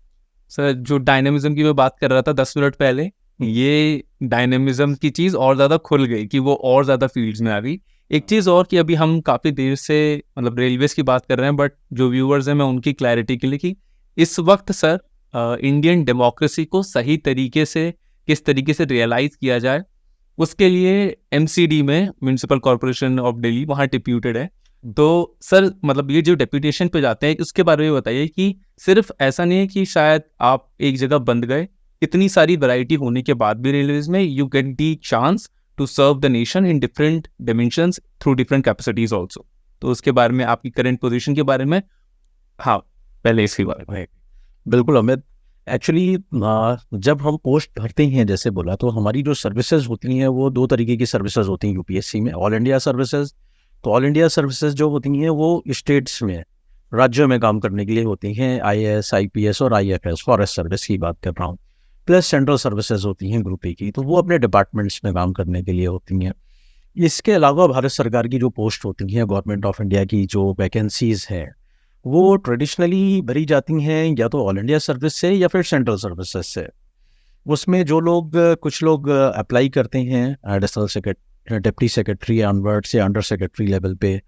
Sir जो डायनेमिज्म की मैं बात कर रहा था 10 मिनट पहले, ये डायनेमिज्म की चीज़ और ज़्यादा खुल गई कि वो और ज़्यादा फील्ड्स में आ गई। एक चीज़ और कि अभी हम काफ़ी देर से मतलब रेलवेज की बात कर रहे हैं, बट जो व्यूअर्स हैं मैं उनकी क्लैरिटी के लिए कि इस वक्त सर इंडियन डेमोक्रेसी को सही तरीके से किस तरीके से रियलाइज़ किया जाए, उसके लिए एमसीडी में म्यूनिसिपल कॉरपोरेशन ऑफ दिल्ली वहाँ डिप्यूटेड है। तो सर मतलब ये जो डेप्यूटेशन पे जाते हैं उसके बारे में बताइए कि सिर्फ ऐसा नहीं है कि शायद आप एक जगह बंद गए, इतनी सारी वैरायटी होने के बाद भी रेलवेज में you get the chance to serve the nation in different dimensions through different capacities also. तो उसके बारे में आपकी करंट पोजीशन के बारे में, हाँ पहले इसके बारे में। बिल्कुल अमित, एक्चुअली जब हम पोस्ट भरते हैं जैसे बोला, तो हमारी जो सर्विसेज होती हैं वो 2 तरीके की सर्विसेज होती हैं यूपीएससी में। ऑल इंडिया सर्विसेज, तो ऑल इंडिया सर्विसेज जो होती हैं वो स्टेट्स में, राज्यों में काम करने के लिए होती हैं, आईएएस आईपीएस और आईएफएस, फॉरेस्ट सर्विस की बात कर रहा हूँ। प्लस सेंट्रल सर्विसेज होती हैं ग्रुप ए की, तो वो अपने डिपार्टमेंट्स में काम करने के लिए होती हैं। इसके अलावा भारत सरकार की जो पोस्ट होती हैं, गवर्नमेंट ऑफ इंडिया की जो वैकेंसीज हैं, वो ट्रेडिशनली भरी जाती हैं या तो ऑल इंडिया सर्विस से या फिर सेंट्रल सर्विसेज से। उसमें जो लोग कुछ लोग अप्लाई करते हैं additional secretary, deputy secretary onwards या अंडर सेक्रेटरी लेवल पे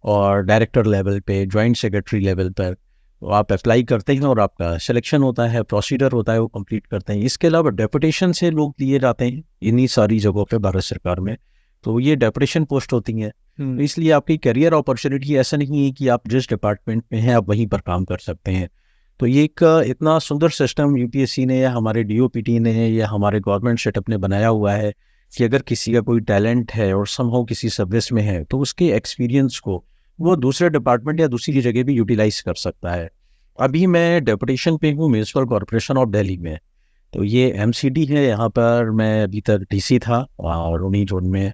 और डायरेक्टर लेवल पे, जॉइंट सेक्रेटरी लेवल पर, तो आप अप्लाई करते हैं और आपका सिलेक्शन होता है, प्रोसीजर होता है, वो कंप्लीट करते हैं। इसके अलावा डेपुटेशन से लोग दिए जाते हैं इन्हीं सारी जगहों पे भारत सरकार में, तो ये डेपुटेशन पोस्ट होती हैं। तो इसलिए आपकी करियर अपॉर्चुनिटी ऐसा नहीं है कि आप जिस डिपार्टमेंट में हैं आप वहीं पर काम कर सकते हैं। तो ये एक इतना सुंदर सिस्टम यूपीएससी ने या हमारे डीओपीटी ने या हमारे गवर्नमेंट सेटअप ने बनाया हुआ है कि अगर किसी का कोई टैलेंट है और समहाउ किसी सर्विस में है, तो उसके एक्सपीरियंस को वो दूसरे डिपार्टमेंट या दूसरी जगह भी यूटिलाइज कर सकता है। अभी मैं डेपुटेशन पे हूँ म्यूनिसिपल कॉरपोरेशन ऑफ दिल्ली में, तो ये एमसीडी है, यहाँ पर मैं अभी तक डीसी था और उन्हीं जोन में,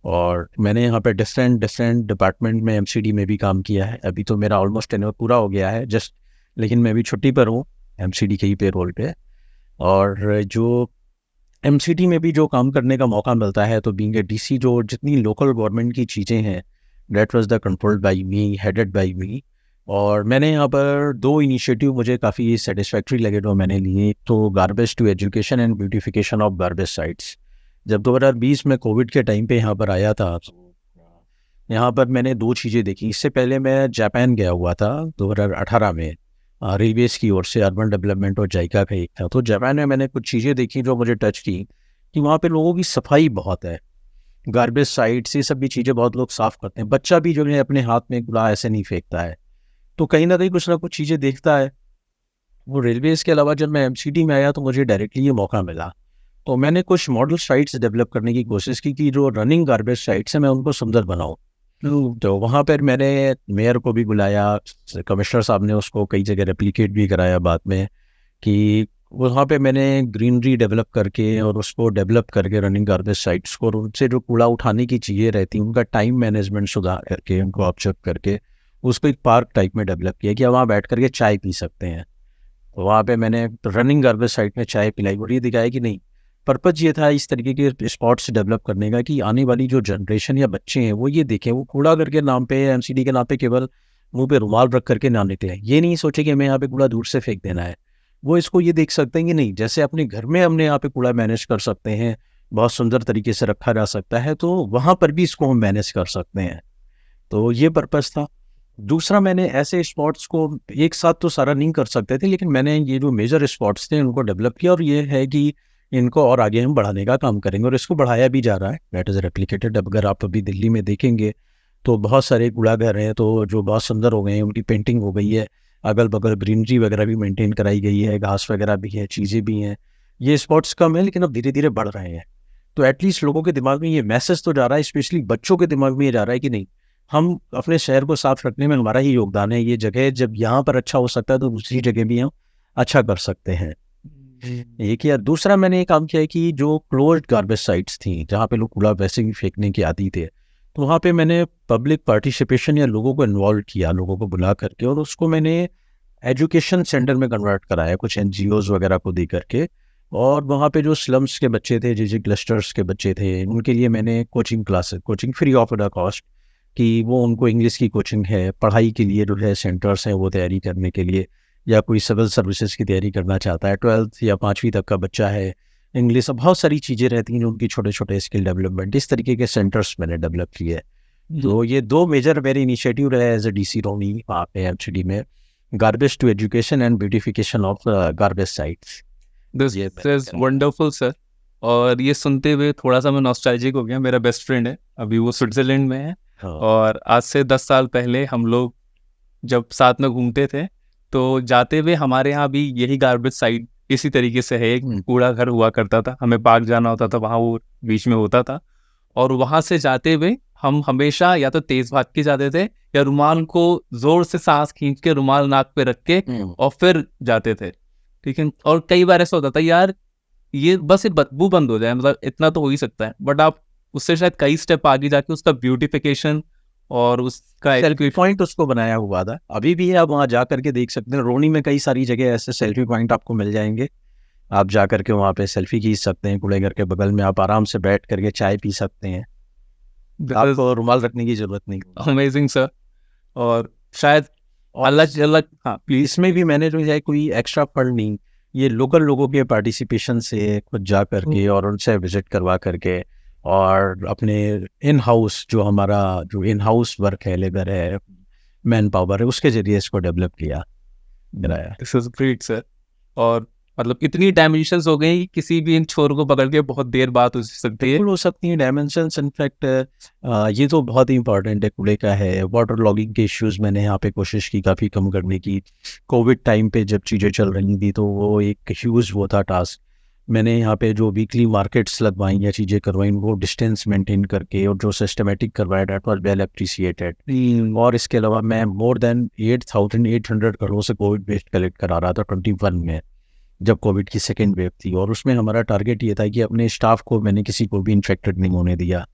और मैंने यहाँ पर डिफरेंट डिपार्टमेंट में एमसीडी में भी काम किया है। अभी तो मेरा ऑलमोस्ट टेन्योर पूरा हो गया है जस्ट, लेकिन मैं अभी छुट्टी पर हूँ एमसीडी के ही पेरोल पे। और जो एमसीडी में भी जो काम करने का मौका मिलता है, तो बीइंग ए डीसी जो जितनी लोकल गवर्नमेंट की चीज़ें हैं, that was the controlled by me, headed by me. और मैंने यहाँ पर 2 इनिशिएटिव मुझे काफ़ी सेटिस्फैक्ट्री लगे जो मैंने लिए। तो garbage to education and beautification of garbage sites, जब 2020 में कोविड के टाइम पे यहाँ पर आया था, यहाँ पर मैंने 2 चीज़ें देखी। इससे पहले मैं जापान गया हुआ था 2018 में, रेलवेज की ओर से अर्बन डेवलपमेंट और जाइका का एक था। तो जापान में मैंने कुछ चीज़ें देखी जो मुझे टच की, कि वहाँ पे लोगों की सफाई बहुत है, गार्बेज साइट्स ये सब भी चीज़ें बहुत लोग साफ़ करते हैं। बच्चा भी जो है अपने हाथ में कूड़ा ऐसे नहीं फेंकता है, तो कहीं ना कहीं कुछ ना कुछ चीज़ें देखता है वो। रेलवेज़ के अलावा जब मैं एमसीडी में आया तो मुझे डायरेक्टली ये मौका मिला, तो मैंने कुछ मॉडल साइट्स डेवलप करने की कोशिश की कि जो रनिंग गार्बेज साइट्स हैं मैं उनको सुंदर बनाऊँ। तो वहाँ पर मैंने मेयर को भी बुलाया, कमिश्नर साहब ने उसको कई जगह रेप्लिकेट भी कराया बाद में, कि वहाँ पे मैंने ग्रीनरी डेवलप करके और उसको डेवलप करके रनिंग गार्बेज साइट्स को, और उनसे जो कूड़ा उठाने की चीज़ें रहती हैं उनका टाइम मैनेजमेंट सुधार करके, उनको ऑब्जर्व करके उसको एक पार्क टाइप में डेवलप किया कि वहाँ बैठ करके चाय पी सकते हैं। तो वहाँ पे मैंने रनिंग गार्बेज साइट में चाय पिलाई और ये दिखाया कि नहीं, पर्पज़ ये था इस तरीके के स्पॉट्स डेवलप करने का कि आने वाली जो जनरेशन या बच्चे हैं वो ये देखें, वो कूड़ा करके नाम पे एमसीडी के नाम पे केवल मुंह पे रुमाल रख करके ना निकले। ये नहीं सोचे कि हमें यहाँ पे कूड़ा दूर से फेंक देना है, वो इसको ये देख सकते हैं कि नहीं, जैसे अपने घर में हमने यहाँ पे कूड़ा मैनेज कर सकते हैं, बहुत सुंदर तरीके से रखा जा सकता है, तो वहाँ पर भी इसको हम मैनेज कर सकते हैं। तो ये पर्पज़ था। दूसरा, मैंने ऐसे स्पॉट्स को एक साथ तो सारा नहीं कर सकते थे, लेकिन मैंने ये जो मेजर स्पॉट्स थे उनको डेवलप किया, और ये है कि इनको और आगे हम बढ़ाने का काम करेंगे, और इसको बढ़ाया भी जा रहा है। That is replicated. अब अगर आप अभी दिल्ली में देखेंगे तो बहुत सारे कूड़ाघर हैं तो जो बहुत सुंदर हो गए हैं, उनकी पेंटिंग हो गई है, अगल बगल ग्रीनरी वगैरह भी मेंटेन कराई गई है, घास वगैरह भी है, चीज़ें भी हैं। ये स्पॉट्स कम है लेकिन अब धीरे धीरे बढ़ रहे हैं। तो एटलीस्ट लोगों के दिमाग में ये मैसेज तो जा रहा है, स्पेशली बच्चों के दिमाग में ये जा रहा है कि नहीं, हम अपने शहर को साफ रखने में हमारा ही योगदान है। ये जगह जब यहाँ पर अच्छा हो सकता है तो दूसरी जगह भी हम अच्छा कर सकते हैं। ये किया। दूसरा, मैंने ये काम किया है कि जो क्लोज्ड गार्बेज साइट्स थी जहाँ पे लोग कूड़ा वैसे भी फेंकने के आदी थे, तो वहाँ पे मैंने पब्लिक पार्टिसिपेशन या लोगों को इन्वॉल्व किया, लोगों को बुला करके, और उसको मैंने एजुकेशन सेंटर में कन्वर्ट कराया कुछ एनजीओज वगैरह को दे करके। और वहाँ पे जो स्लम्स के बच्चे थे, जिस क्लस्टर्स के बच्चे थे, उनके लिए मैंने coaching free of the cost, कि वो उनको इंग्लिश की कोचिंग है, पढ़ाई के लिए जो है सेंटर्स हैं वो तैयारी करने के लिए, या कोई सिविल सर्विसेज की तैयारी करना चाहता है, 12th या 5वीं तक का बच्चा है, इंग्लिश, बहुत सारी चीज़ें रहती हैं जो उनकी छोटे छोटे स्किल डेवलपमेंट, इस तरीके के सेंटर्स मैंने डेवलप किए हैं। तो ये 2 मेजर मेरे इनिशिएटिव रहे एज ए डीसी रोनी वहाँ पे एमसीडी में, garbage to education and beautification of garbage sites. This is wonderful sir. और ये सुनते हुए थोड़ा सा मैं नॉस्टैल्जिक हो गया। मेरा बेस्ट फ्रेंड है, अभी वो स्विट्जरलैंड में है, और आज से 10 साल पहले हम लोग जब साथ में घूमते थे तो जाते हुए हमारे यहाँ भी यही गार्बेज साइट इसी तरीके से है, एक कूड़ा घर हुआ करता था, हमें पार्क जाना होता था, वहाँ वो बीच में होता था, और वहाँ से जाते हुए हम हमेशा या तो तेज भाग के जाते थे या रुमाल को जोर से सांस खींच के रुमाल नाक पे रख के और फिर जाते थे। ठीक है, और कई बार ऐसा होता था यार ये बस ये बदबू बंद हो जाए, मतलब इतना तो हो ही सकता है, बट आप उससे शायद कई स्टेप आगे जाके उसका ब्यूटिफिकेशन और उसका सेल्फी पॉइंट उसको बनाया हुआ था। अभी भी आप वहाँ जा करके देख सकते हैं, रोनी में कई सारी जगह ऐसे सेल्फी पॉइंट आपको मिल जाएंगे, आप जा करके वहाँ पे सेल्फी खींच सकते हैं, कूड़े घर के बगल में आप आराम से बैठ करके चाय पी सकते हैं, आपको रुमाल रखने की जरूरत नहीं। Amazing sir. और शायद अलग अलग, हाँ प्लीज, इसमें भी मैंने जो है कोई एक्स्ट्रा फंड नहीं, ये लोकल लोगों के पार्टिसिपेशन से खुद जा करके और उनसे विजिट करवा करके, और अपने इन हाउस जो इन हाउस वर्क है, लेबर है, मैन पावर है, उसके जरिए इसको डेवलप किया। This is great sir. और मतलब इतनी डायमेंशंस हो गई, किसी भी इन छोर को पकड़ के बहुत देर बात हो सकती है। हो सकती है डायमेंशंस, इनफैक्ट ये तो बहुत ही इंपॉर्टेंट है, कूड़े का है, वाटर लॉगिंग के इश्यूज मैंने यहाँ पे कोशिश की काफ़ी कम करने की। कोविड टाइम पे जब चीज़ें चल रही थी तो वो एक ह्यूज वो था टास्क, मैंने यहाँ पे जो वीकली मार्केट्स लगवाई या चीज़ें करवाई, वो डिस्टेंस मेंटेन करके और जो सिस्टमेटिक करवाया, डेट वॉज वेल अप्रिसिएटेड। और इसके अलावा मैं मोर देन 8,800 करोड़ से कोविड वेस्ट कलेक्ट करा रहा था 21 में, जब कोविड की सेकेंड वेव थी। और उसमें हमारा टारगेट ये था कि अपने स्टाफ को मैंने किसी को भी इन्फेक्टेड नहीं होने दिया।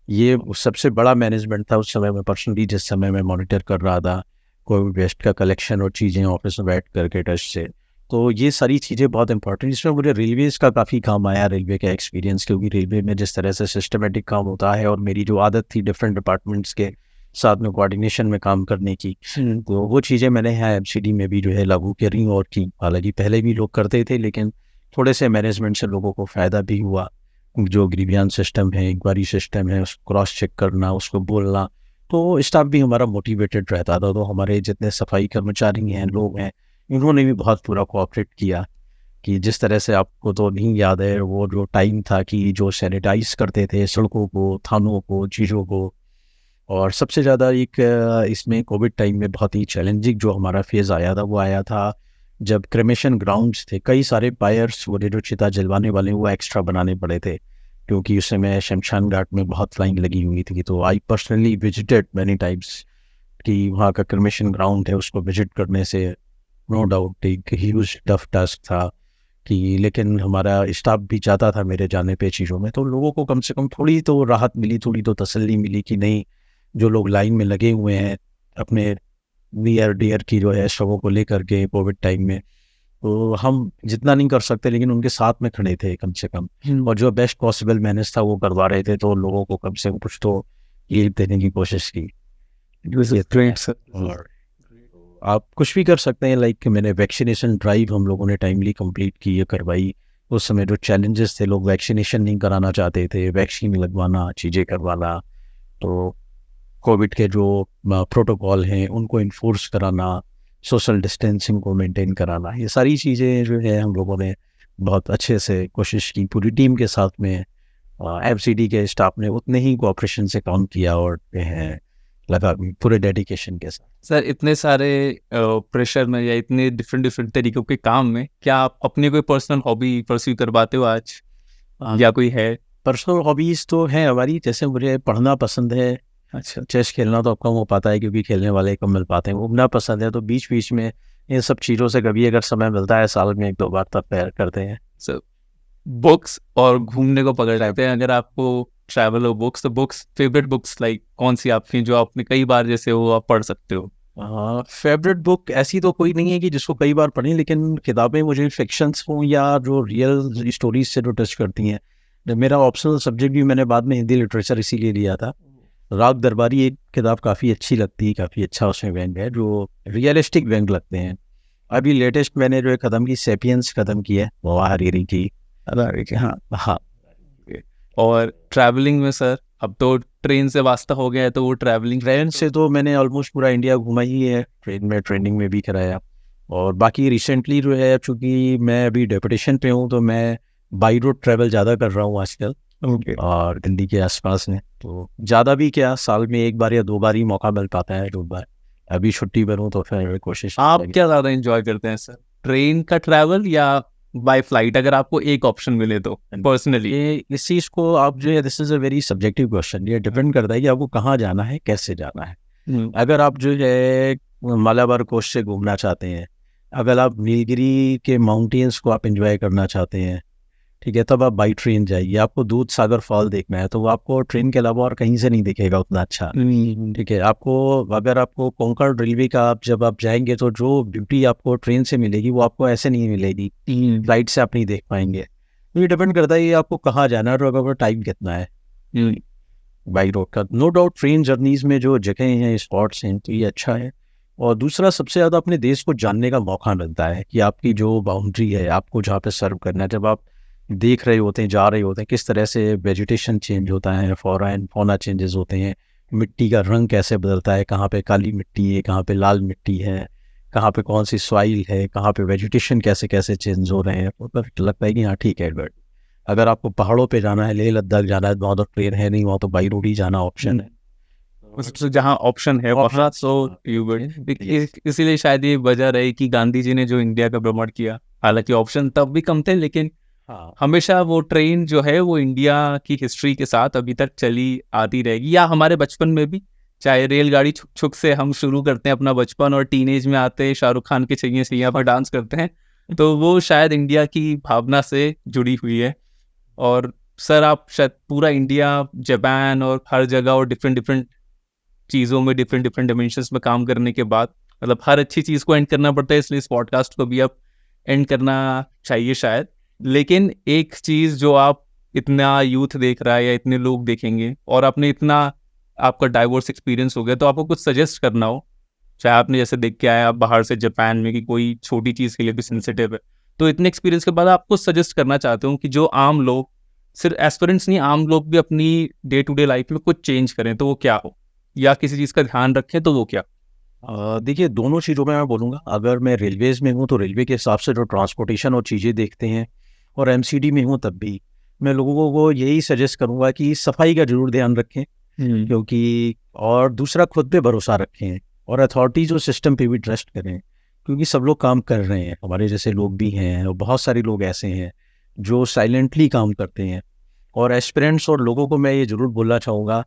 ये सबसे बड़ा मैनेजमेंट था उस समय में, पर्सनली जिस समय मैं मॉनिटर कर रहा था कोविड वेस्ट का कलेक्शन और चीज़ें ऑफिस में बैठ करके टच से। तो ये सारी चीज़ें बहुत इंपॉर्टेंट, इसमें मुझे रेलवेज़ का काफ़ी काम आया, रेलवे का एक्सपीरियंस, क्योंकि रेलवे में जिस तरह से सिस्टमेटिक काम होता है, और मेरी जो आदत थी डिफरेंट डिपार्टमेंट्स के साथ में कोऑर्डिनेशन में काम करने की, तो वो चीज़ें मैंने यहाँ एमसीडी में भी जो है लागू करी और की। हालांकि पहले भी लोग करते थे, लेकिन थोड़े से मैनेजमेंट से लोगों को फ़ायदा भी हुआ। जो ग्रीवियंस सिस्टम है, इंक्वायरी सिस्टम है, उसको क्रॉस चेक करना, उसको बोलना, तो स्टाफ भी हमारा मोटिवेटेड रहता था। तो हमारे जितने सफाई कर्मचारी हैं, लोग हैं, इन्होंने भी बहुत पूरा कोऑपरेट किया। कि जिस तरह से आपको तो नहीं याद है, वो जो टाइम था कि जो सैनिटाइज करते थे सड़कों को, थानों को, चीज़ों को। और सबसे ज़्यादा एक इसमें कोविड टाइम में बहुत ही चैलेंजिंग जो हमारा फेज़ आया था, वो आया था जब क्रेमेशन ग्राउंड्स थे, कई सारे पायर्स वो जो चिता जलवाने वाले वो एक्स्ट्रा बनाने पड़े थे, क्योंकि उस समय शमशान घाट में बहुत लाइन लगी हुई थी। तो I personally visited many times कि वहाँ का क्रेमेशन ग्राउंड है, उसको विजिट करने से नो डाउट एक ह्यूज टफ टास्क था कि, लेकिन हमारा स्टाफ भी चाहता था मेरे जाने पे चीज़ों में, तो लोगों को कम से कम थोड़ी तो राहत मिली, थोड़ी तो तसल्ली मिली कि नहीं, जो लोग लाइन में लगे हुए हैं अपने नियर डियर की जो है शवों को लेकर के कोविड टाइम में, तो हम जितना नहीं कर सकते लेकिन उनके साथ में खड़े थे कम से कम, और जो बेस्ट पॉसिबल मैनेज था वो करवा रहे थे, तो लोगों को कम से कम कुछ तो ये देने की कोशिश की। और आप कुछ भी कर सकते हैं, लाइक मैंने वैक्सीनेशन ड्राइव हम लोगों ने टाइमली कंप्लीट की, ये करवाई। उस समय जो चैलेंजेस थे, लोग वैक्सीनेशन नहीं कराना चाहते थे, वैक्सीन लगवाना, चीज़ें करवाना, तो कोविड के जो प्रोटोकॉल हैं उनको इन्फोर्स कराना, सोशल डिस्टेंसिंग को मेंटेन कराना, ये सारी चीज़ें जो है हम लोगों ने बहुत अच्छे से कोशिश की पूरी टीम के साथ में। एमसीडी के स्टाफ ने उतने ही कोऑपरेशन से काम किया और लगा पूरे डेडिकेशन के साथ। सर इतने सारे प्रेशर में या इतने डिफरेंट तरीकों के काम में, क्या आप अपनी कोई पर्सनल हॉबी परस्यू करवाते हो आज, या कोई है? पर्सनल हॉबीज़ तो हैं हमारी, जैसे मुझे पढ़ना पसंद है। अच्छा, चेस खेलना तो कम हो पाता है क्योंकि खेलने वाले कम मिल पाते हैं। घूमना पसंद है, तो बीच बीच में इन सब चीज़ों से कभी अगर समय मिलता है साल में 1-2 बार, तब पैर करते हैं। सर बुक्स और घूमने को पकड़ रखते हैं, अगर आपको ट्रैवल और बुक्स, तो बुक्स, फेवरेट बुक्स लाइक कौन सी आपकी जो आपने कई बार जैसे वो आप पढ़ सकते हो? फेवरेट बुक ऐसी तो कोई नहीं है कि जिसको कई बार पढ़ी, लेकिन किताबें मुझे फिक्शंस हों या जो रियल स्टोरीज से जो टच करती हैं। मेरा ऑप्शनल सब्जेक्ट भी मैंने बाद में हिंदी लिटरेचर इसीलिए लिया था। राग दरबारी एक किताब काफ़ी अच्छी लगती है, काफ़ी अच्छा उसमें व्यंग है, जो रियलिस्टिक व्यंग लगते हैं। अभी लेटेस्ट मैंने जो ख़त्म की, सेपियंस ख़त्म की है, वो हरीरी की। हाँ हाँ। और ट्रैवलिंग में सर, अब तो ट्रेन से वास्ता हो गया है, तो वो ट्रैवलिंग ट्रेन से तो मैंने ऑलमोस्ट पूरा इंडिया घूमा ही है, ट्रेन में ट्रेनिंग में भी कराया। और बाकी रिसेंटली जो है, चूँकि मैं अभी डेपुटेशन पे हूँ, तो मैं बाई रोड ट्रैवल ज़्यादा कर रहा हूँ आजकल। और दिल्ली के आसपास में तो ज़्यादा भी क्या, साल में एक बार या दो बार ही मौका मिल पाता है, दो बार। अभी छुट्टी पर हूँ तो फिर कोशिश। आप क्या ज़्यादा एंजॉय करते हैं सर, ट्रेन का ट्रैवल या बाय फ्लाइट, अगर आपको एक ऑप्शन मिले तो पर्सनली? ये इस चीज़ को आप जो है, this is a very subjective question. ये डिपेंड करता है कि आपको कहाँ जाना है, कैसे जाना है। अगर आप जो है मालाबार कोस्ट से घूमना चाहते हैं, अगर आप नीलगिरी के माउंटेन्स को आप एंजॉय करना चाहते हैं, ठीक है, तब आप बाई ट्रेन जाइए। आपको दूध सागर फॉल देखना है तो वो आपको ट्रेन के अलावा और कहीं से नहीं दिखेगा उतना अच्छा। ठीक है, आपको अगर आपको कोंकण रेलवे का आप जब आप जाएंगे तो जो ब्यूटी आपको ट्रेन से मिलेगी वो आपको ऐसे नहीं मिलेगी, फ्लाइट से आप नहीं देख पाएंगे। तो ये डिपेंड करता है कि आपको कहाँ जाना है और आपका टाइम कितना है। बाई रोड का नो डाउट ट्रेन जर्नीज में जो जगह हैं, स्पॉट्स हैं, तो ये अच्छा है। और दूसरा, सबसे ज़्यादा अपने देश को जानने का मौका मिलता है कि आपकी जो बाउंड्री है, आपको जहाँ पे सर्व करना है, जब आप देख रहे होते हैं, जा रहे होते हैं, किस तरह से वेजिटेशन चेंज होता है, फ्लोरा एंड फौना चेंजेस होते हैं, मिट्टी का रंग कैसे बदलता है, कहाँ पे काली मिट्टी है, कहाँ पे लाल मिट्टी है, कहाँ पे कौन सी सॉइल है, कहाँ पे वेजिटेशन कैसे कैसे चेंज हो रहे हैं, तो लगता है कि हाँ ठीक है बट अगर आपको पहाड़ों पे जाना है, लेह लद्दाख जाना है, वहाँ तो ट्रेन है नहीं, वहाँ तो बाई रोड ही जाना ऑप्शन है। तो जहाँ ऑप्शन है वहाँ तो यू वुड, इसीलिए शायद ये वजह रही कि गांधी जी ने जो इंडिया का भ्रमण किया, हालांकि ऑप्शन तब भी कम थे, लेकिन हमेशा वो ट्रेन जो है वो इंडिया की हिस्ट्री के साथ अभी तक चली आती रहेगी। या हमारे बचपन में भी, चाहे रेलगाड़ी छुक छुक से हम शुरू करते हैं अपना बचपन, और टीनेज में आते शाहरुख खान के छैया छैया पर डांस करते हैं, तो वो शायद इंडिया की भावना से जुड़ी हुई है। और सर, आप शायद पूरा इंडिया, जापान और हर जगह और डिफरेंट डिफरेंट चीज़ों में, डिफरेंट डिफरेंट डिमेंशंस में काम करने के बाद, मतलब हर अच्छी चीज़ को एंड करना पड़ता है, इसलिए इस पॉडकास्ट को भी अब एंड करना चाहिए शायद। लेकिन एक चीज़ जो आप, इतना यूथ देख रहा है या इतने लोग देखेंगे, और आपने इतना, आपका डाइवर्स एक्सपीरियंस हो गया, तो आपको कुछ सजेस्ट करना हो, चाहे आपने जैसे देख के आए आप बाहर से जापान में कि कोई छोटी चीज़ के लिए भी सेंसिटिव है, तो इतने एक्सपीरियंस के बाद आपको सजेस्ट करना चाहते हूँ कि जो आम लोग, सिर्फ एस्पिरेंट्स नहीं, आम लोग भी अपनी डे टू डे लाइफ में कुछ चेंज करें, तो वो क्या हो, या किसी चीज़ का ध्यान रखें तो वो क्या? देखिए, दोनों चीज़ों में मैं बोलूँगा। अगर मैं रेलवेज़ में हूँ तो रेलवे के हिसाब से जो ट्रांसपोर्टेशन और चीज़ें देखते हैं, और एमसीडी में हूँ तब भी मैं लोगों को यही सजेस्ट करूँगा कि सफाई का जरूर ध्यान रखें, क्योंकि और दूसरा, खुद पे भरोसा रखें और अथॉरिटीज़ और सिस्टम पे भी ट्रस्ट करें, क्योंकि सब लोग काम कर रहे हैं, हमारे जैसे लोग भी हैं, और बहुत सारे लोग ऐसे हैं जो साइलेंटली काम करते हैं। और एस्पिरेंट्स और लोगों को मैं ये ज़रूर बोलना चाहूँगा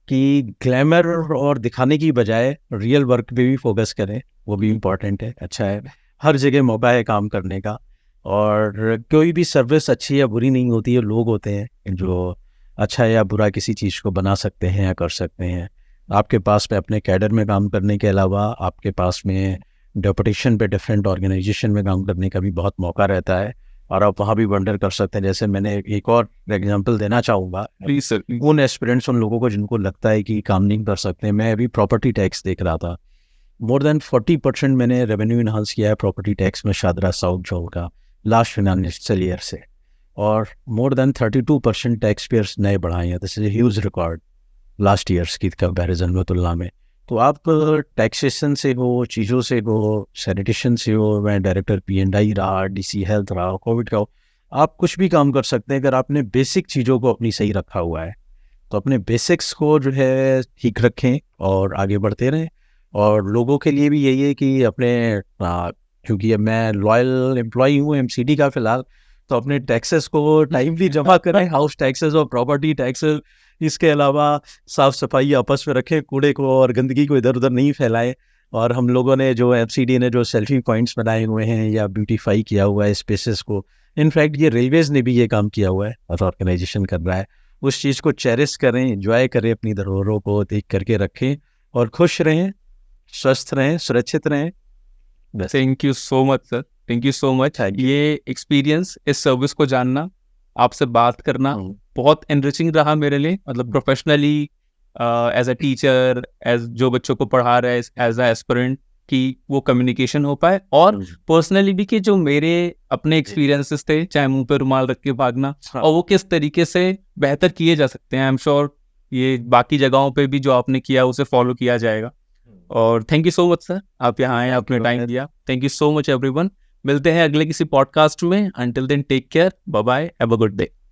कि ग्लैमर और दिखाने की बजाय रियल वर्क पे भी फोकस करें, वो भी इम्पॉर्टेंट है, अच्छा है। हर जगह मौका है काम करने का, और कोई भी सर्विस अच्छी या बुरी नहीं होती है, लोग होते हैं जो अच्छा या बुरा किसी चीज़ को बना सकते हैं या कर सकते हैं। आपके पास में अपने कैडर में काम करने के अलावा आपके पास में डेपुटेशन पे डिफरेंट ऑर्गेनाइजेशन में काम करने का भी बहुत मौका रहता है, और आप वहाँ भी वंडर कर सकते हैं। जैसे मैंने एक और एग्जांपल देना चाहूँगा, प्लीज सर। उन एस्पिरेंट्स, उन लोगों को जिनको लगता है कि काम नहीं कर सकते। मैं अभी प्रॉपर्टी टैक्स देख रहा था, मोर देन 40% मैंने रेवेन्यू इन्हांस किया है प्रॉपर्टी टैक्स में शादरा साउथ जोन का लास्ट फाइनेंशियल ईयर से, और मोर देन 32% टैक्स पेयर्स नए बढ़ाए हैं। This is huge record last years की कंपैरिजन में, तुलना में। तो आप टैक्सेशन से हो, चीज़ों से हो, सैनिटेशन से हो, मैं डायरेक्टर P&I रहा, DC हेल्थ रहा, कोविड का हो, आप कुछ भी काम कर सकते हैं अगर आपने बेसिक चीज़ों को अपनी सही रखा हुआ है। तो अपने बेसिक्स को जो है ठीक रखें और आगे बढ़ते रहें। और लोगों के लिए भी यही है कि अपने क्योंकि अब मैं लॉयल एम्प्लॉई हूँ MCD का फ़िलहाल, तो अपने टैक्सेस को टाइमली जमा करें, हाउस टैक्सेस और प्रॉपर्टी टैक्सेस। इसके अलावा साफ़ सफाई आपस में रखें, कूड़े को और गंदगी को इधर उधर नहीं फैलाएं। और हम लोगों ने जो MCD ने जो सेल्फी पॉइंट्स बनाए हुए हैं या ब्यूटीफाई किया हुआ है स्पेसेस को, इनफैक्ट ये रेलवेज़ ने भी ये काम किया हुआ है और ऑर्गेनाइजेशन कर रहा है। उस चीज़ को चेरिश करें, एंजॉय करें, अपनी धरोहरों को देख करके रखें और खुश रहें, स्वस्थ रहें, सुरक्षित रहें। बस। Thank you so much sir, thank you so much. Thank you. ये एक्सपीरियंस, इस सर्विस को जानना, आपसे बात करना बहुत एनरिचिंग रहा मेरे लिए। मतलब professionally, as a teacher, as जो बच्चों को पढ़ा रहा है, एज अ एस्पिरेंट, कि वो कम्युनिकेशन हो पाए, और पर्सनली भी कि जो मेरे अपने एक्सपीरियंसेस थे, चाहे मुंह पे रुमाल रख के भागना, हाँ। और वो किस तरीके से बेहतर किए जा सकते हैं। आई एम श्योर ये बाकी जगहों पे भी जो आपने किया उसे फॉलो किया जाएगा। और thank you so much sir, आप यहाँ आए, आपने टाइम दिया। Thank you so much everyone. मिलते हैं अगले किसी पॉडकास्ट में। Until then take care, bye bye, have a good day.